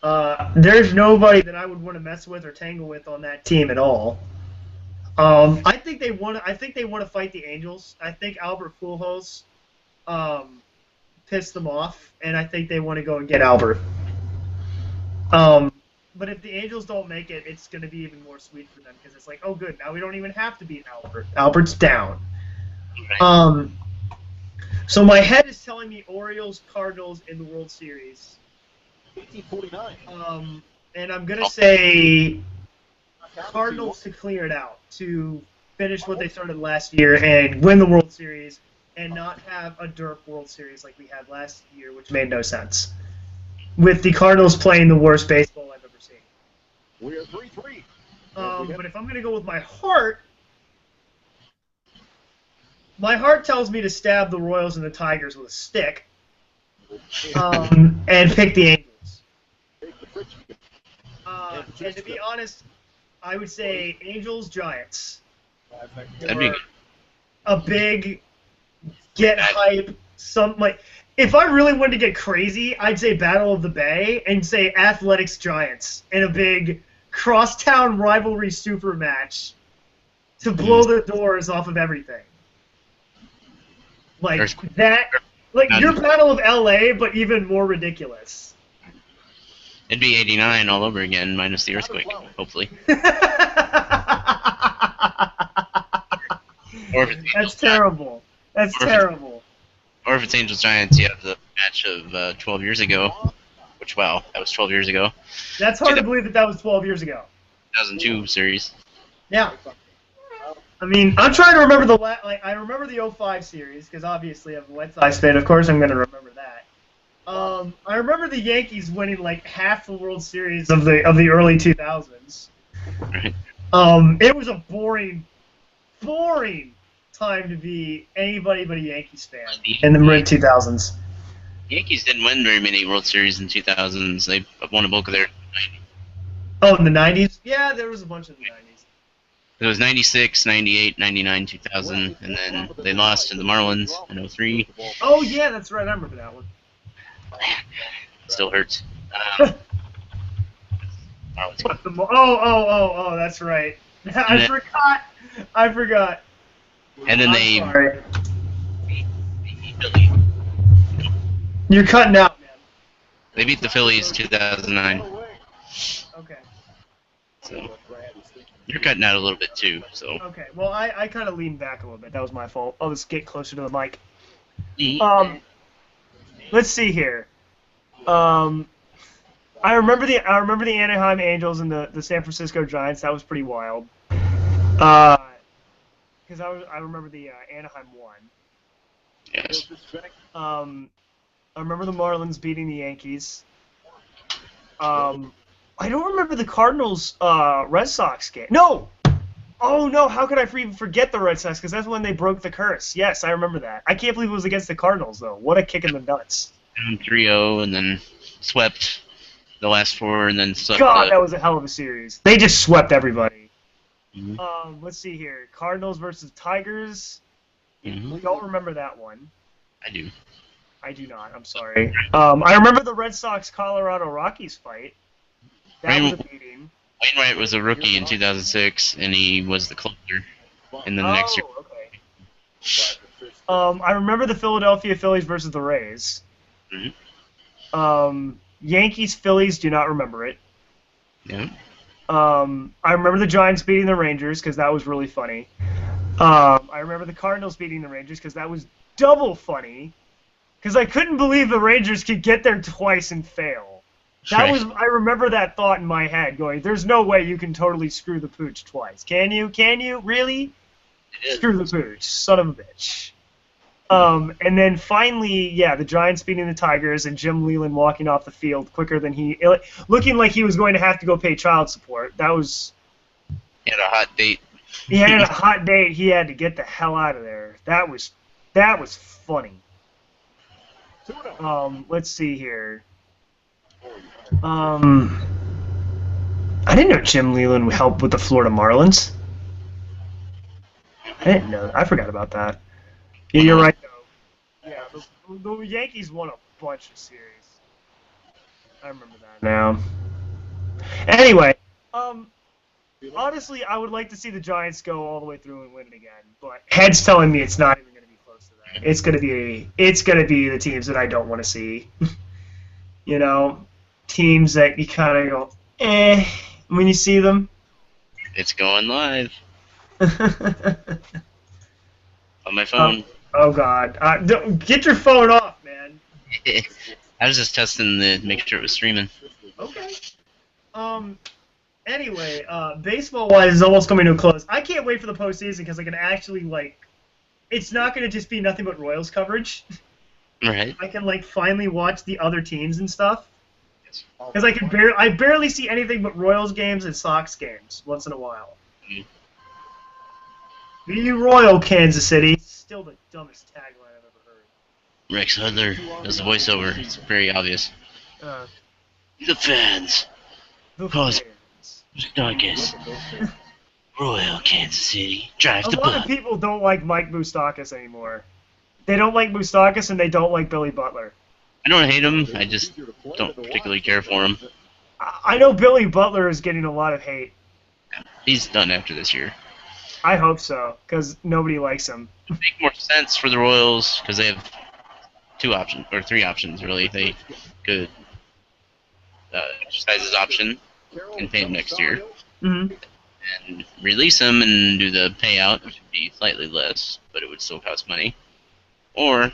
There's nobody that I would want to mess with or tangle with on that team at all. I think they want to fight the Angels. I think Albert Pujols pissed them off, and I think they want to go and get Albert. But if the Angels don't make it, it's going to be even more sweet for them because it's like, oh, good, now we don't even have to beat Albert. Albert's down. So my head is telling me Orioles, Cardinals in the World Series. 1849. And I'm going to say Cardinals to clear it out, to finish what they started last year and win the World Series and not have a derp World Series like we had last year, which made no sense. With the Cardinals playing the worst baseball I've ever seen. We are 3-3. But if I'm going to go with my heart tells me to stab the Royals and the Tigers with a stick and pick the Angels. And to be honest, I would say Angels, Giants. That'd be good. A big get hype, if I really wanted to get crazy, I'd say Battle of the Bay and say Athletics Giants in a big crosstown rivalry super match to blow the doors off of everything. Like that, like your Battle of LA, but even more ridiculous. It'd be 89 all over again, minus the earthquake, hopefully. That's terrible. That's terrible. Or if it's Angels Giants, you have the match of 12 years ago. Which, wow, that was 12 years ago. That's hard to believe that was 12 years ago. 2002 series. Yeah. I mean, I'm trying to remember I remember the 05 series because obviously I'm a White Sox fan. Of course, I'm going to remember that. I remember the Yankees winning like half the World Series of the early 2000s. Right. It was a boring time to be anybody but a Yankees fan in the mid 2000s. Yankees didn't win very many World Series in 2000s. They won a bulk of their 90s. Oh, in the 90s? Yeah, there was a bunch in the 90s. It was 96, 98, 99, 2000, and then they lost to the Marlins in 03. Oh, yeah, that's right. I remember that one. Still hurts. Oh, that's right. I forgot. And then they... You're cutting out, man. They beat the Phillies 2009. Okay. So you're cutting out a little bit too. So Okay. Well, I kind of leaned back a little bit. That was my fault. I'll just get closer to the mic. Mhm. Let's see here. I remember the Anaheim Angels and the San Francisco Giants. That was pretty wild. Because I remember the Anaheim won. Yes. I remember the Marlins beating the Yankees. I don't remember the Cardinals Red Sox game. No. Oh no! How could I even forget the Red Sox? Because that's when they broke the curse. Yes, I remember that. I can't believe it was against the Cardinals though. What a kick in the nuts! Down 3-0 and then swept the last four and then swept God, the. that was a hell of a series. They just swept everybody. Mhm. Let's see here. Cardinals versus Tigers. Mhm. We don't remember that one. I do. I do not. I'm sorry. I remember the Red Sox Colorado Rockies fight. That was a beating. Wainwright was a rookie in 2006, and he was the closer. And then the next year, Okay. I remember the Philadelphia Phillies versus the Rays. Yankees Phillies. Do not remember it. yeah. I remember the Giants beating the Rangers because that was really funny. I remember the Cardinals beating the Rangers because that was double funny. Because I couldn't believe the Rangers could get there twice and fail. That was I remember that thought in my head going, there's no way you can totally screw the pooch twice. Can you? Can you? Really? Screw the pooch. Son of a bitch. And then finally, yeah, the Giants beating the Tigers and Jim Leland walking off the field quicker than looking like he was going to have to go pay child support. That was... He had a hot date. He had a hot date. He had to get the hell out of there. That was funny. Let's see here. I didn't know Jim Leland helped with the Florida Marlins. I didn't know. I forgot about that. Yeah, you're right, though. Yeah, the Yankees won a bunch of series. I remember that now. Anyway, honestly, I would like to see the Giants go all the way through and win it again, but head's telling me it's not even going to be close to that. It's gonna be the teams that I don't want to see. You know, teams that you kind of go, when you see them. It's going live on my phone. Oh God! Get your phone off, man. I was just testing to make sure it was streaming. Okay. Anyway, baseball-wise is almost coming to a close. I can't wait for the postseason because I can actually it's not going to just be nothing but Royals coverage. Right. I can finally watch the other teams and stuff. Because I barely see anything but Royals games and Sox games once in a while. Be Royal, Kansas City. Still the dumbest tagline I've ever heard. Rex Hudler does the voiceover. It's very obvious. The fans. The Cause fans. Starkist. Royal Kansas City. Drive A the lot of bus. people don't like Mike Moustakas anymore. They don't like Moustakas and they don't like Billy Butler. I don't hate him. I just don't particularly care for him. I know Billy Butler is getting a lot of hate. He's done after this year. I hope so, because nobody likes him. It would make more sense for the Royals because they have three options really. They could exercise his option and pay him next year, Mm-hmm. and release him and do the payout, which would be slightly less, but it would still cost money. Or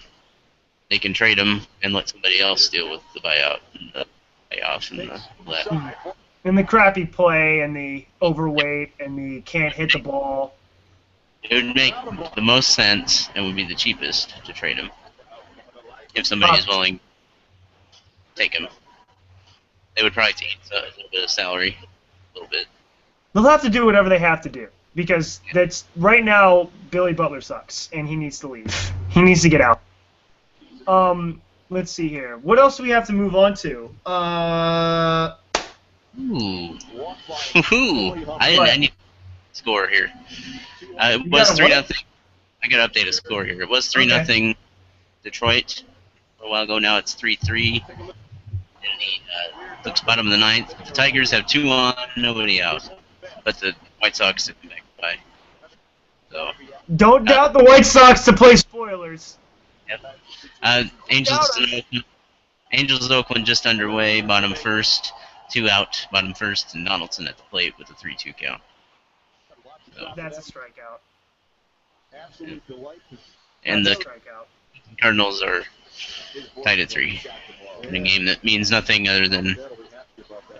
they can trade him and let somebody else deal with the buyout and the payoff and the that. And the crappy play and the overweight and the can't hit the ball. It would make the most sense and would be the cheapest to trade him if somebody is willing to take him. They would probably take a little bit of salary, a little bit. They'll have to do whatever they have to do because that's right now. Billy Butler sucks and he needs to leave. He needs to get out. Let's see here. What else do we have to move on to? Ooh. I need a score here. It was 3-0. I got to update a score here. It was 3-0 Detroit a while ago. Now it's 3-3. In the looks bottom of the ninth. The Tigers have 2 on, nobody out. But the White Sox didn't back by. So. Don't doubt the White Sox to play spoilers. Yep. Angels Angels Oakland just underway, bottom first, 2 out, bottom first, and Donaldson at the plate with a 3-2 count. So, That's a strikeout. and That's the a strikeout. Cardinals are tied at 3 in a game that means nothing other than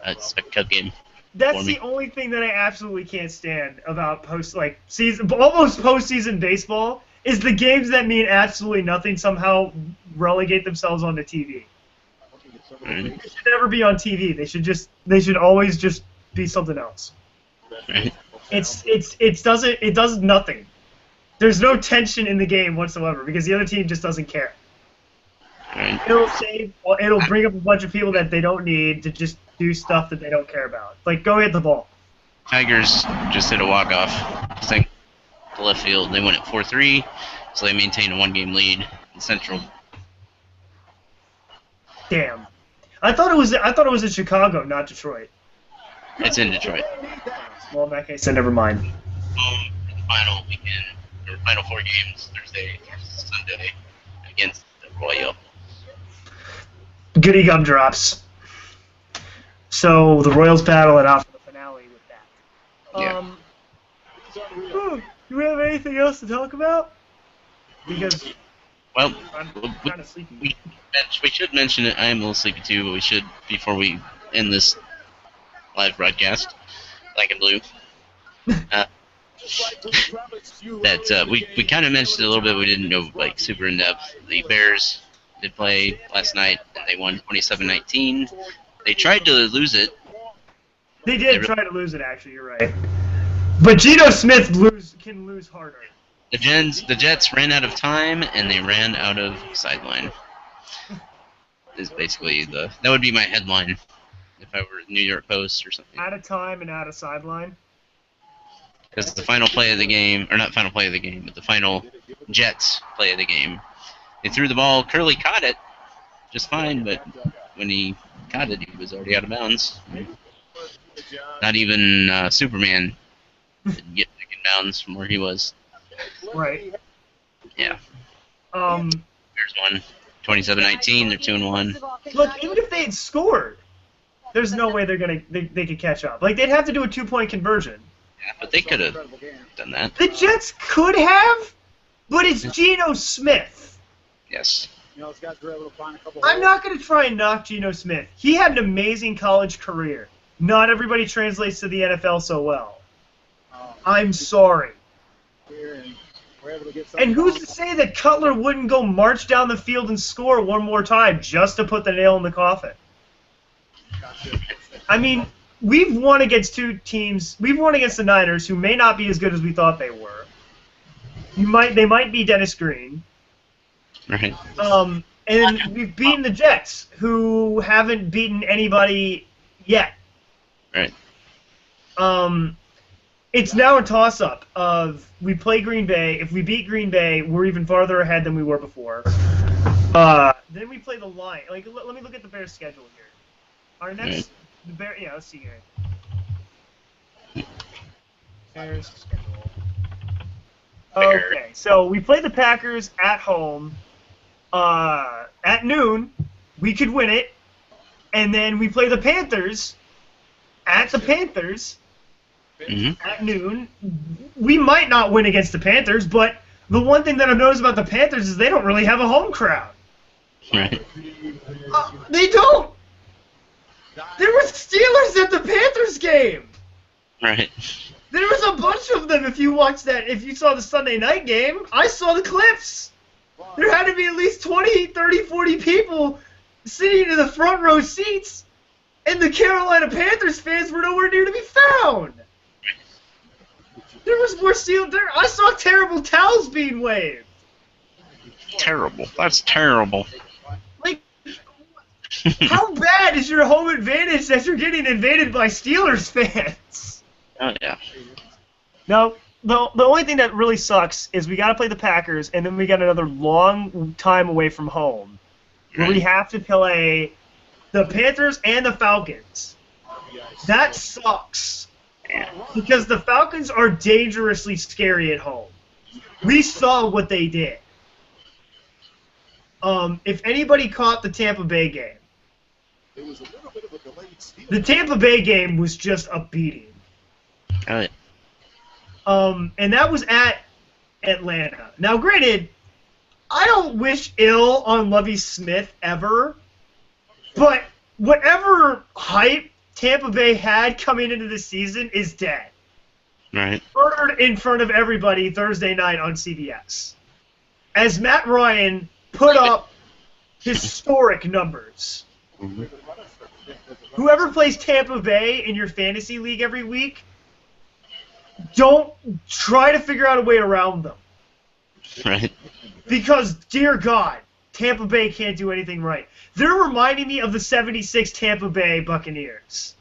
a cup game. That's for me. the only thing that I absolutely can't stand about almost postseason baseball is the games that mean absolutely nothing somehow relegate themselves onto TV. Right. They should never be on TV. They should always just be something else. Right. It does nothing. There's no tension in the game whatsoever because the other team just doesn't care. Right. It'll bring up a bunch of people that they don't need to just do stuff that they don't care about. Like, go hit the ball. Tigers just hit a walk-off thing to left field. They win at 4-3, so they maintain a 1-game lead in Central. Damn. I thought it was in Chicago, not Detroit. It's in Detroit. Well, in that case, then never mind. Home for the final weekend, or final 4 games, Thursday, Sunday, against the Royals. Goody gumdrops. So the Royals battle it out for the finale with that. Yeah. Do we have anything else to talk about? Because Well, I'm kind of sleepy. we should mention it. I am a little sleepy too, but we should, before we end this live broadcast, Black and Blue, that we kind of mentioned it a little bit. We didn't go like super in depth. The Bears did play last night, and they won 27-19. They tried to lose it. They did try to lose it, actually. You're right. But Geno Smith can lose harder. The Jets ran out of time, and they ran out of sideline. Is basically that would be my headline if I were New York Post or something. Out of time and out of sideline. Because the final play of the game, or not final play of the game, but the final Jets play of the game, they threw the ball. Curley caught it just fine, but when he caught it, he was already out of bounds. Not even Superman could get back in bounds from where he was. Right. Yeah. Here's one. 27-19. They're 2-1. Look, even if they had scored, there's no way they could catch up. Like, they'd have to do a 2-point conversion. Yeah, but they could have done that. The Jets could have, but it's Geno Smith. Yes. I'm not going to try and knock Geno Smith. He had an amazing college career. Not everybody translates to the NFL so well. I'm sorry. And who's to say that Cutler wouldn't go march down the field and score one more time just to put the nail in the coffin? I mean, we've won against 2 teams. We've won against the Niners, who may not be as good as we thought they were. They might be Dennis Green. Right. And we've beaten the Jets, who haven't beaten anybody yet. Right. It's now a toss-up of we play Green Bay. If we beat Green Bay, we're even farther ahead than we were before. Then we play the Lions. Like, let me look at the Bears' schedule here. Our next, let's see here. Bears schedule. Okay, so we play the Packers at home at noon. We could win it, and then we play the Panthers at the Panthers. Mm-hmm. At noon. We might not win against the Panthers, but the one thing that I've noticed about the Panthers is they don't really have a home crowd. Right. They don't. There were Steelers at the Panthers game. Right. There was a bunch of them. If you saw the Sunday night game, I saw the clips. There had to be at least 20, 30, 40 people sitting in the front row seats, and the Carolina Panthers fans were nowhere near to be found. There was more steel there. I saw terrible towels being waved. Terrible. That's terrible. Like, how bad is your home advantage that you're getting invaded by Steelers fans? Oh, yeah. No, the only thing that really sucks is we got to play the Packers, and then we got another long time away from home, where we have to play the Panthers and the Falcons. That sucks. Because the Falcons are dangerously scary at home. We saw what they did. If anybody caught the Tampa Bay game, It was a little bit of a delayed steal. The Tampa Bay game was just a beating. Oh, yeah. And that was at Atlanta. Now, granted, I don't wish ill on Lovie Smith ever, but whatever hype Tampa Bay had coming into the season is dead. Right. Murdered in front of everybody Thursday night on CBS. As Matt Ryan put up historic numbers. Mhm. Whoever plays Tampa Bay in your fantasy league every week, don't try to figure out a way around them. Right. Because, dear God, Tampa Bay can't do anything right. They're reminding me of the 76 Tampa Bay Buccaneers.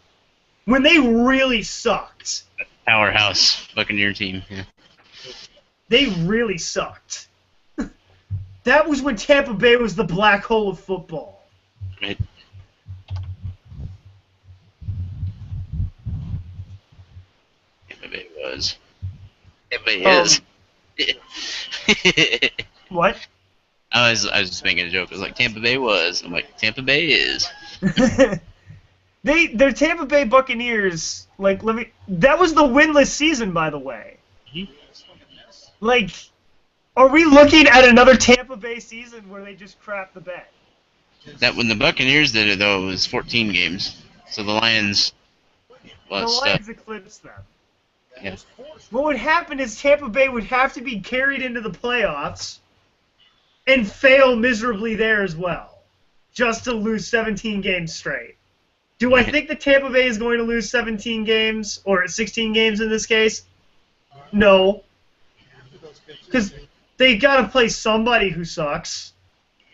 When they really sucked. Powerhouse Buccaneer team. Yeah. They really sucked. That was when Tampa Bay was the black hole of football. Right. Tampa Bay was. Tampa Bay is. What? I was just making a joke. It was like Tampa Bay was. I'm like, Tampa Bay is. They're Tampa Bay Buccaneers. Like, that was the winless season, by the way. Mhm. Like, are we looking at another Tampa Bay season where they just crap the bed? That when the Buccaneers did it though, it was 14 games. So the Lions The lost Lions eclipsed them. Yeah. What would happen is Tampa Bay would have to be carried into the playoffs and fail miserably there as well, just to lose 17 games straight. Do I think that Tampa Bay is going to lose 17 games, or 16 games in this case? No. Because they got to play somebody who sucks.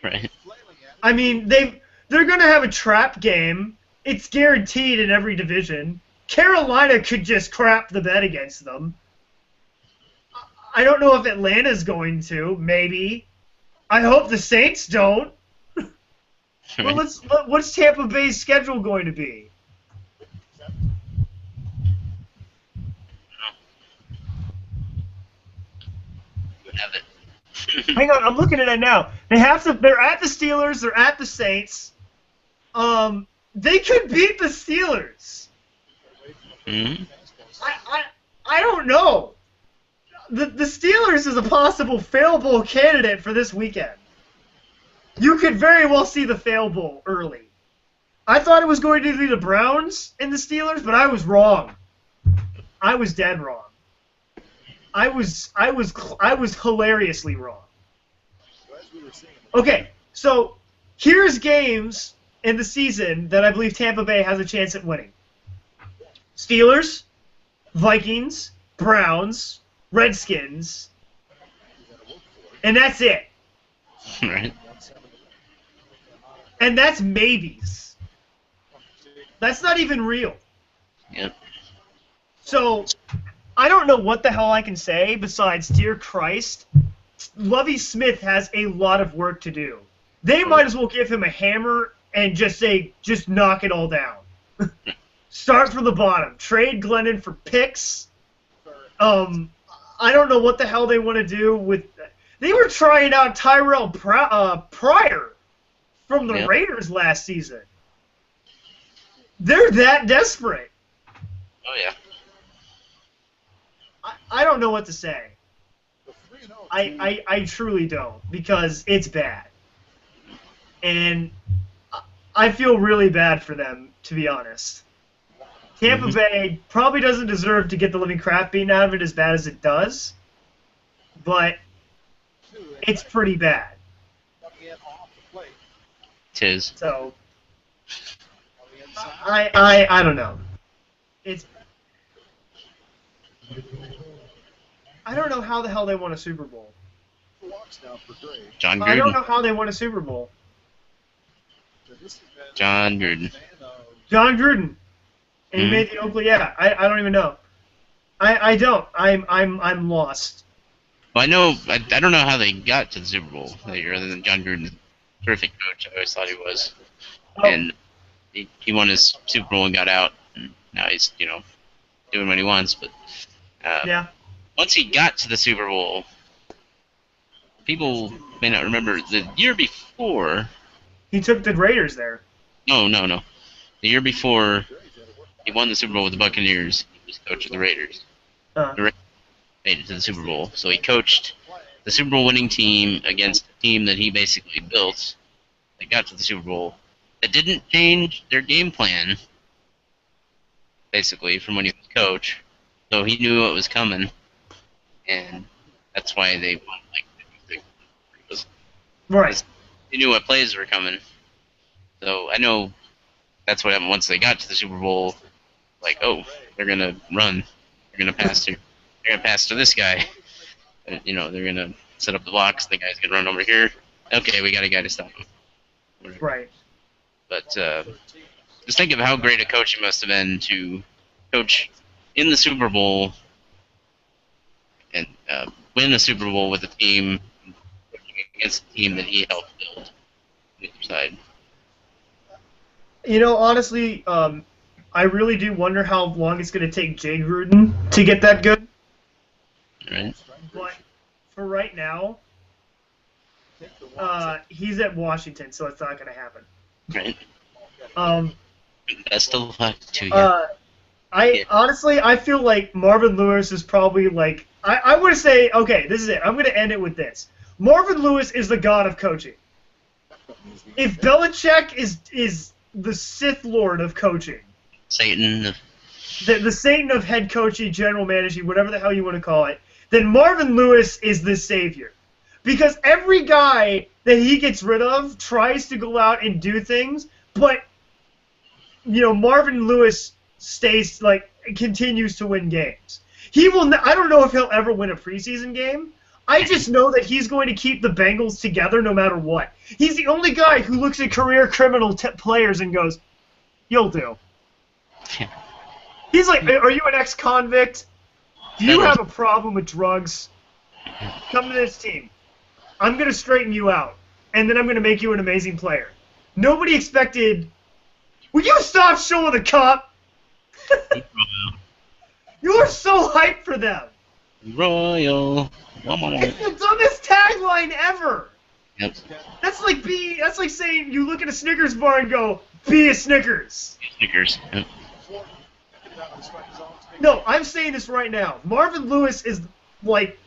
Right. I mean, they're going to have a trap game. It's guaranteed in every division. Carolina could just crap the bed against them. I don't know if Atlanta's going to. Maybe. I hope the Saints don't. Well, what's Tampa Bay's schedule going to be? You have it. Hang on, I'm looking at it now. They're at the Steelers. They're at the Saints. They could beat the Steelers. Mm-hmm. I don't know. The Steelers is a possible fail bowl candidate for this weekend. You could very well see the fail bowl early. I thought it was going to be the Browns and the Steelers, but I was wrong. I was dead wrong. I was hilariously wrong. Okay, so here's games in the season that I believe Tampa Bay has a chance at winning. Steelers, Vikings, Browns, Redskins, and that's it. Right. And that's maybes. That's not even real. Yep. So, I don't know what the hell I can say besides, dear Christ, Lovie Smith has a lot of work to do. They might as well give him a hammer and just say, just knock it all down. Start from the bottom. Trade Glennon for picks. I don't know what the hell they want to do with. They were trying out Tyrell Pryor from the Raiders last season. They're that desperate. Oh yeah. I don't know what to say. I truly don't, because it's bad. And I feel really bad for them, to be honest. Tampa Bay probably doesn't deserve to get the living crap beaten out of it as bad as it does, but it's pretty bad. Tis. So I don't know. I don't know how the hell they won a Super Bowl. John Gruden. I don't know how they won a Super Bowl. John Gruden. John Gruden. And he made the Oakland. Yeah, I don't even know. I don't. I'm lost. Well, I don't know how they got to the Super Bowl that year, other than John Gruden, terrific coach. I always thought he was, and he won his Super Bowl and got out, and now he's doing what he wants. But yeah. Once he got to the Super Bowl, people may not remember the year before. He took the Raiders there. No. The year before, he won the Super Bowl with the Buccaneers. He was coach of the Raiders. Uh, The Raiders made it to the Super Bowl, so he coached the Super Bowl winning team against a team that he basically built. They got to the Super Bowl. That didn't change their game plan, basically, from when he was coach. So he knew what was coming, and that's why they won. right. He knew what plays were coming. So I know that's what happened once they got to the Super Bowl. Like, oh, they're gonna run, they're gonna pass to, they're gonna pass to this guy. They're gonna set up the blocks. The guy's gonna run over here. Okay, we got a guy to stop him. Whatever. Right. But just think of how great a coach he must have been to coach in the Super Bowl and win a Super Bowl with a team against a team that he helped build on the other side. Honestly, I really do wonder how long it's going to take Jay Gruden to get that good. Right. But for right now, he's at Washington, so it's not going to happen. Right. Best of luck to you. Honestly, I feel like Marvin Lewis is probably like I would say, okay, this is it. I'm going to end it with this. Marvin Lewis is the god of coaching. If Belichick is the Sith Lord of coaching, Satan. the Satan of head coaching, general managing, whatever the hell you want to call it, then Marvin Lewis is the savior. Because every guy that he gets rid of tries to go out and do things, but Marvin Lewis stays continues to win games. He will. I don't know if he'll ever win a preseason game. I just know that he's going to keep the Bengals together no matter what. He's the only guy who looks at career criminal players and goes, "You'll do." He's like, "Are you an ex-convict? Do you have a problem with drugs? Come to this team. I'm going to straighten you out, and then I'm going to make you an amazing player." Nobody expected. Will you stop showing the cup? You're so hyped for them. Royal. It's the dumbest tagline ever. Yep. That's like saying you look at a Snickers bar and go, "Be a Snickers." Snickers. Yep. No, I'm saying this right now. Marvin Lewis is like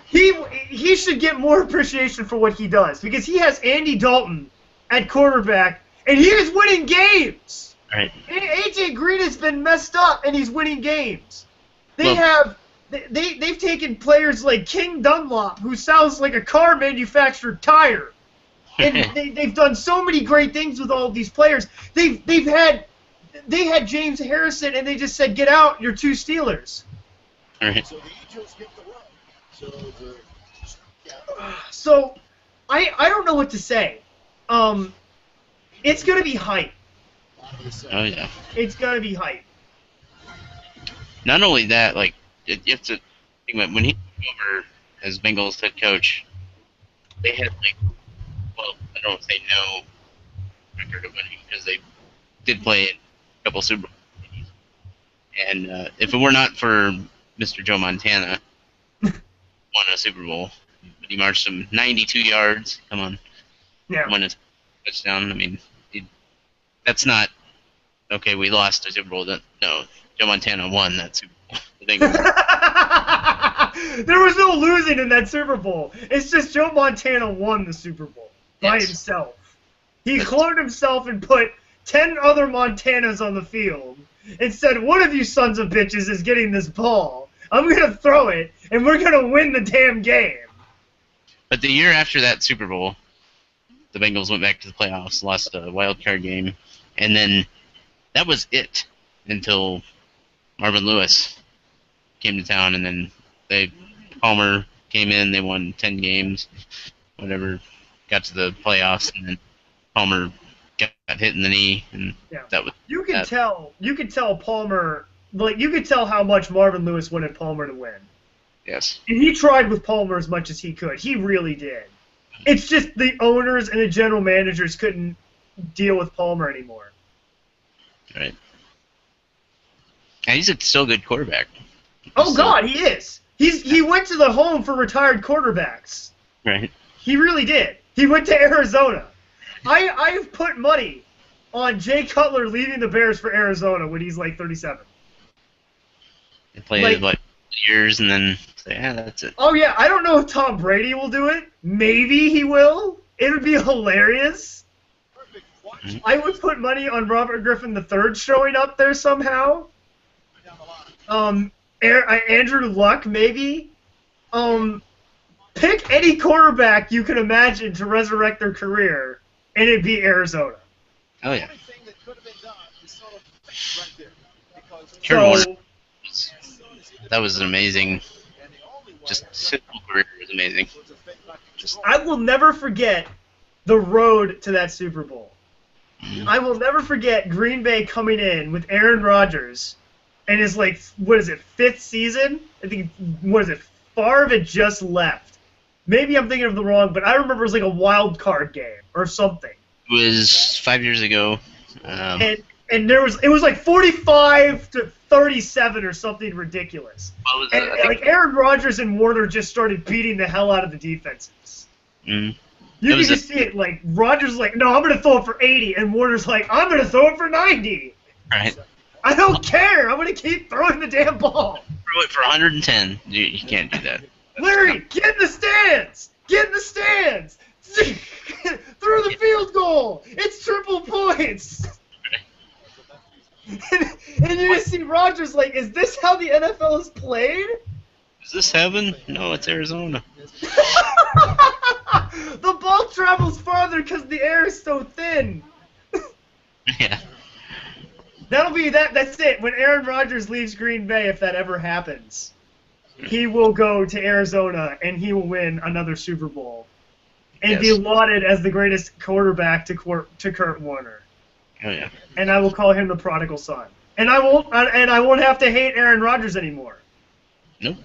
he should get more appreciation for what he does because he has Andy Dalton at quarterback and he is winning games. Right. AJ Green has been messed up and he's winning games. They've taken players like King Dunlop, who sounds like a car manufactured tire, and they've done so many great things with all of these players. They had James Harrison, and they just said, "Get out, you're two Steelers." Right. So I don't know what to say. It's gonna be hype. Oh yeah. It's gonna be hype. Not only that, like you have to think about when he took over as Bengals head coach, they had I don't say no record of winning because they did play a couple Super Bowls. And if it were not for Mr. Joe Montana, won a Super Bowl, but he marched him 92 yards. Come on, won a touchdown. I mean, that's not okay. We lost a Super Bowl. No, Joe Montana won that Super Bowl. There was no losing in that Super Bowl. It's just Joe Montana won the Super Bowl by himself. He cloned himself and put 10 other Montanas on the field and said, "One of you sons of bitches is getting this ball. I'm going to throw it, and we're going to win the damn game." But the year after that Super Bowl, the Bengals went back to the playoffs, lost a wild card game, and then that was it until Marvin Lewis came to town, and then Palmer came in, they won 10 games, whatever, got to the playoffs, and then Palmer got hit in the knee, and that was you could tell Palmer, you could tell how much Marvin Lewis wanted Palmer to win. Yes. And he tried with Palmer as much as he could. He really did. It's just the owners and the general managers couldn't deal with Palmer anymore. Right. And he's a still good quarterback. God, he is. He went to the home for retired quarterbacks. Right. He really did. He went to Arizona. I've put money on Jay Cutler leaving the Bears for Arizona when he's like 37. They played like years and then say, yeah, that's it. Oh yeah, I don't know if Tom Brady will do it. Maybe he will. It would be hilarious. Mhm. I would put money on Robert Griffin III showing up there somehow. Andrew Luck maybe. Pick any quarterback you can imagine to resurrect their career, and it'd be Arizona. Oh yeah. So, Warner, that was an amazing. Just simple career was amazing. Just I will never forget the road to that Super Bowl. I will never forget Green Bay coming in with Aaron Rodgers and his, like, what is it, 5th season? I think, what is it, Favre had just left. Maybe I'm thinking of the wrong, but I remember it was like a wild card game or something. it was 5 years ago. And it was like 45-37 or something ridiculous. What was And it? I think- like Aaron Rodgers and Warner just started beating the hell out of the defenses. Mhm. You That can was just see it. Like Rodgers, like, no, I'm gonna throw it for 80, and Warner's like, I'm gonna throw it for 90. Right. I don't care. I'm gonna keep throwing the damn ball. Throw it for 110. You can't do that. Larry, get in the stands. Get in the stands. Through the field goal. It's triple points. And you just see Rodgers like, is this how the NFL is played? Is this heaven? No, it's Arizona. The ball travels farther because the air is so thin. Yeah. That'll be that. That's it. When Aaron Rodgers leaves Green Bay, if that ever happens, he will go to Arizona and he will win another Super Bowl and be Yes. lauded as the greatest quarterback to Kurt Warner. Oh yeah. And I will call him the prodigal son. And I won't have to hate Aaron Rodgers anymore. Nope.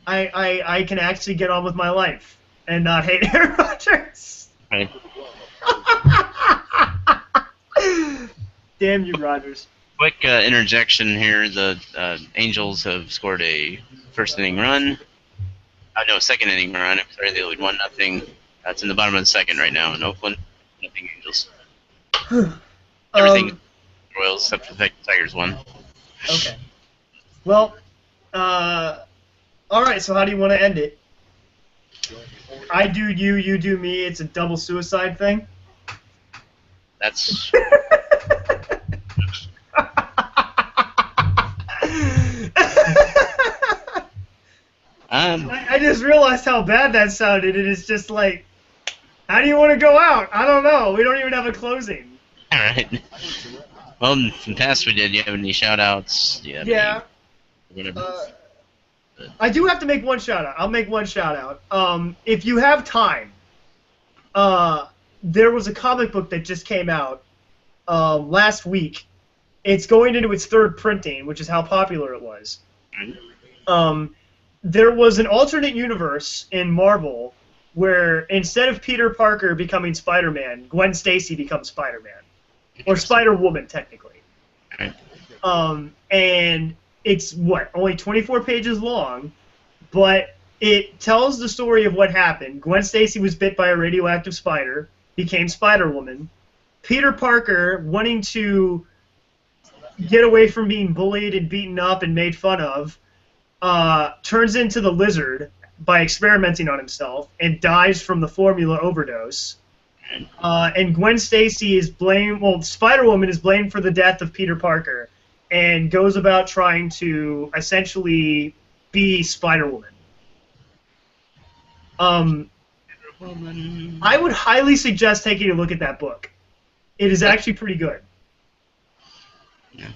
I can actually get on with my life and not hate Aaron Rodgers. Right. Damn you, Rodgers. Quick interjection here. The Angels have scored a first inning run. No, second inning run. I'm sorry, they lead 1-0. That's in the bottom of the second right now in Oakland. Nothing Angels. Everything Royals except for the Tigers won. Okay. Well, all right. So how do you want to end it? I do you, you do me. It's a double suicide thing. That's I just realized how bad that sounded. It is just like, how do you want to go out? I don't know. We don't even have a closing. all right. Well, in the past we did. You have any shout-outs? Do you have Yeah. any, whatever. I do have to make one shout out. I'll make one shout out. If you have time, there was a comic book that just came out last week. It's going into its 3rd printing, which is how popular it was. There was an alternate universe in Marvel where instead of Peter Parker becoming Spider-Man, Gwen Stacy becomes Spider-Man. Or Spider-Woman, technically. Right. And it's, only 24 pages long, but it tells the story of what happened. Gwen Stacy was bit by a radioactive spider, became Spider-Woman. Peter Parker, wanting to get away from being bullied and beaten up and made fun of, turns into the Lizard by experimenting on himself and dies from the formula overdose. And Gwen Stacy is blamed, Spider-Woman is blamed for the death of Peter Parker and goes about trying to essentially be Spider-Woman. I would highly suggest taking a look at that book. It is actually pretty good. Yeah.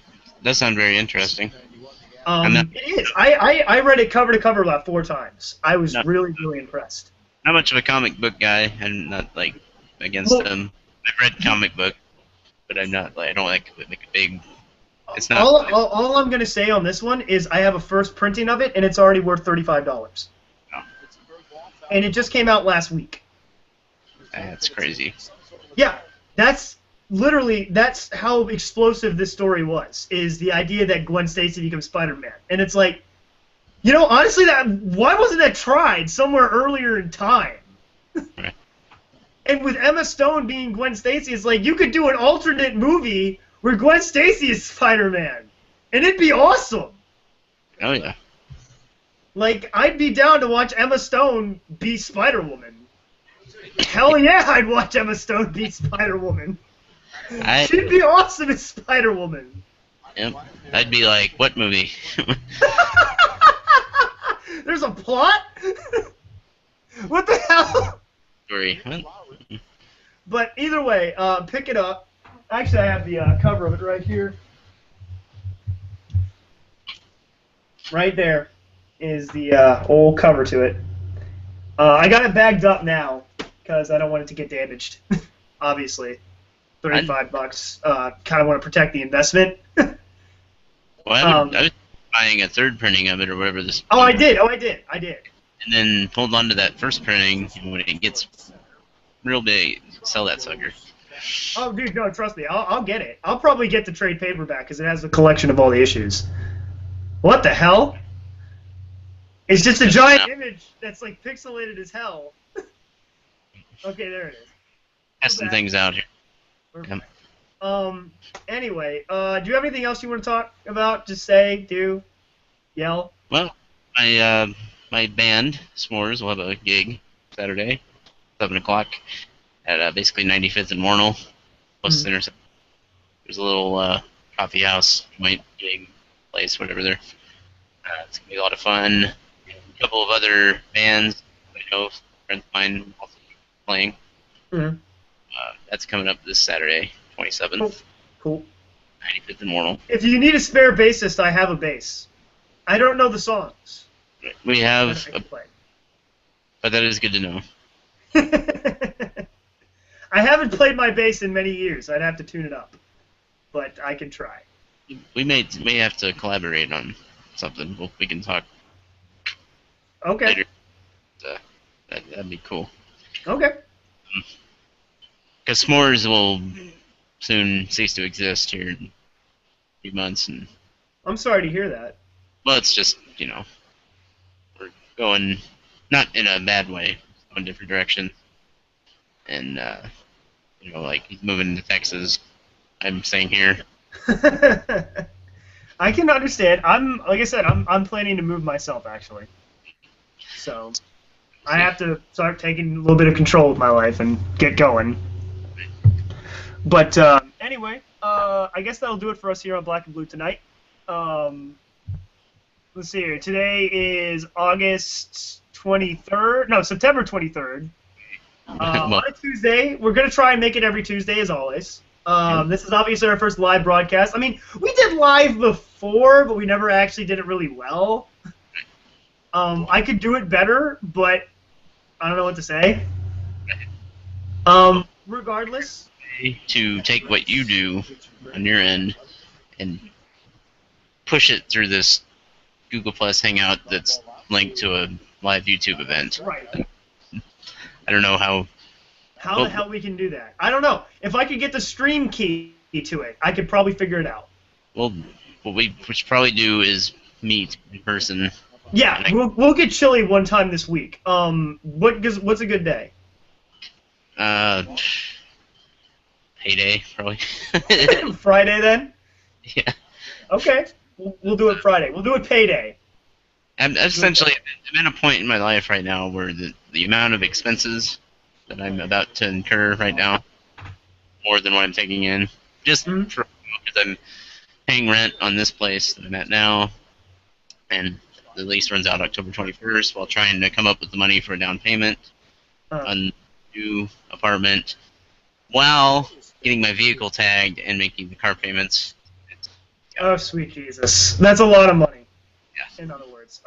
That sounds very interesting. It is. I read it cover to cover about 4 times. I was really, really impressed. Not much of a comic book guy. I'm not like against them. I've read comic book, but I'm not like I don't like a big. It's not. All I'm gonna say on this one is I have a first printing of it and it's already worth $35. Oh, And it just came out last week. that's crazy. Yeah, that's how explosive this story was. Is the idea that Gwen Stacy becomes Spider-Man, and it's like, honestly, why wasn't that tried somewhere earlier in time? Right. And with Emma Stone being Gwen Stacy, it's like you could do an alternate movie where Gwen Stacy is Spider-Man, and it'd be awesome. Oh yeah. Like, I'd be down to watch Emma Stone be Spider-Woman. Hell yeah, I'd watch Emma Stone be Spider-Woman. She'd be awesome as Spider-Woman. Yep. I'd be like, what movie? There's a plot? What the hell? Story. What? But either way, pick it up. Actually, I have the cover of it right here. Right there is the old cover to it. I got it bagged up now because I don't want it to get damaged. Obviously, $35. Kind of want to protect the investment. Well, I was buying a third printing of it or whatever this. Oh, I did. And then hold on to that first printing, and when it gets real big, sell that sucker. Oh, dude, no, trust me. I'll get it. I'll probably get the trade paperback because it has the collection of all the issues. What the hell? It's just a giant image that's like pixelated as hell. Okay, there it is. Testing things out here. Perfect. Anyway, do you have anything else you want to talk about? Just say, do, yell. Well, my band S'mores will have a gig Saturday, 7 o'clock, at basically 95th and Mornell, plus Intersection. There's a little coffee house, joint gig place, whatever there. It's gonna be a lot of fun. A couple of other bands I know, friends of mine also playing. That's coming up this Saturday, 27th. Cool. 95th and Mornell. If you need a spare bassist, I have a bass. I don't know the songs. We have, I can play. but that is good to know. I haven't played my bass in many years. I'd have to tune it up, but I can try. We may have to collaborate on something. We can talk Okay. later. That'd be cool. Okay. Because S'mores will soon cease to exist here in a few months, and I'm sorry to hear that. well, it's just we're going not in a bad way, going different direction, and like he's moving to Texas. I'm staying here. I can understand. Like I said, I'm planning to move myself actually. So I have to start taking a little bit of control of my life and get going. But anyway, I guess that'll do it for us here on Black and Blue tonight. Let's see here. Today is August 23rd. No, September 23rd. On a Tuesday. We're going to try and make it every Tuesday as always. This is obviously our first live broadcast. I mean, we did live before, but we never actually did it really well. I could do it better, but I don't know what to say. Regardless. To take what you do on your end and push it through this Google Plus Hangout that's linked to a live YouTube event. Right. I don't know how. How the hell we can do that? I don't know. If I could get the stream key to it, I could probably figure it out. Well, what we should probably do is meet in person. Yeah, we'll get chilly one time this week. What's a good day? Payday, probably. Friday then? Yeah. Okay. We'll do it Friday. We'll do it payday. I'm at a point in my life right now where the amount of expenses that I'm about to incur right now, more than what I'm taking in, just because I'm paying rent on this place that I'm at now, and the lease runs out October 21st, while trying to come up with the money for a down payment on the new apartment, while getting my vehicle tagged and making the car payments. Oh, sweet Jesus. That's a lot of money. Yeah. In other words.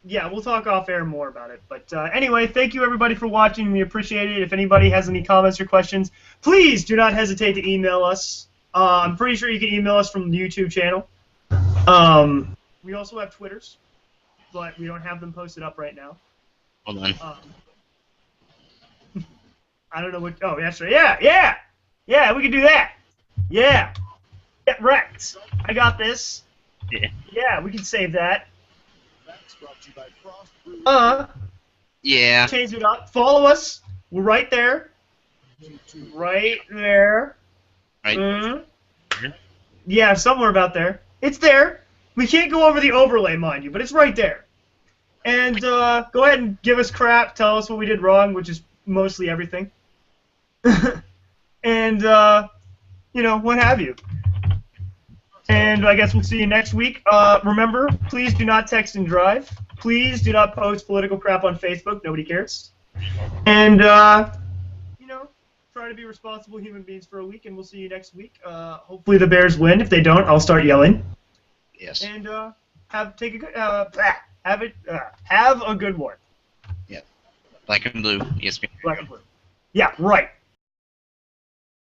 Yeah, we'll talk off air more about it. But anyway, thank you everybody for watching. We appreciate it. If anybody has any comments or questions, please do not hesitate to email us. I'm pretty sure you can email us from the YouTube channel. We also have Twitters, but we don't have them posted up right now. Hold on. I don't know what. Oh, that's right. Yeah, we can do that. Yeah. Get wrecked. I got this. Yeah. Yeah, we can save that. Yeah. Change it up. Follow us. We're right there. Right there. Right. Mhm. Yeah, somewhere about there. It's there. We can't go over the overlay, mind you, but it's right there. And go ahead and give us crap. Tell us what we did wrong, which is mostly everything. And, what have you. And I guess we'll see you next week. Remember, please do not text and drive. Please do not post political crap on Facebook. Nobody cares. And, try to be responsible human beings for a week, and we'll see you next week. Hopefully the Bears win. If they don't, I'll start yelling. Yes. And have a good one. Yeah. Black and blue. Yes. Black and blue. Yeah, right.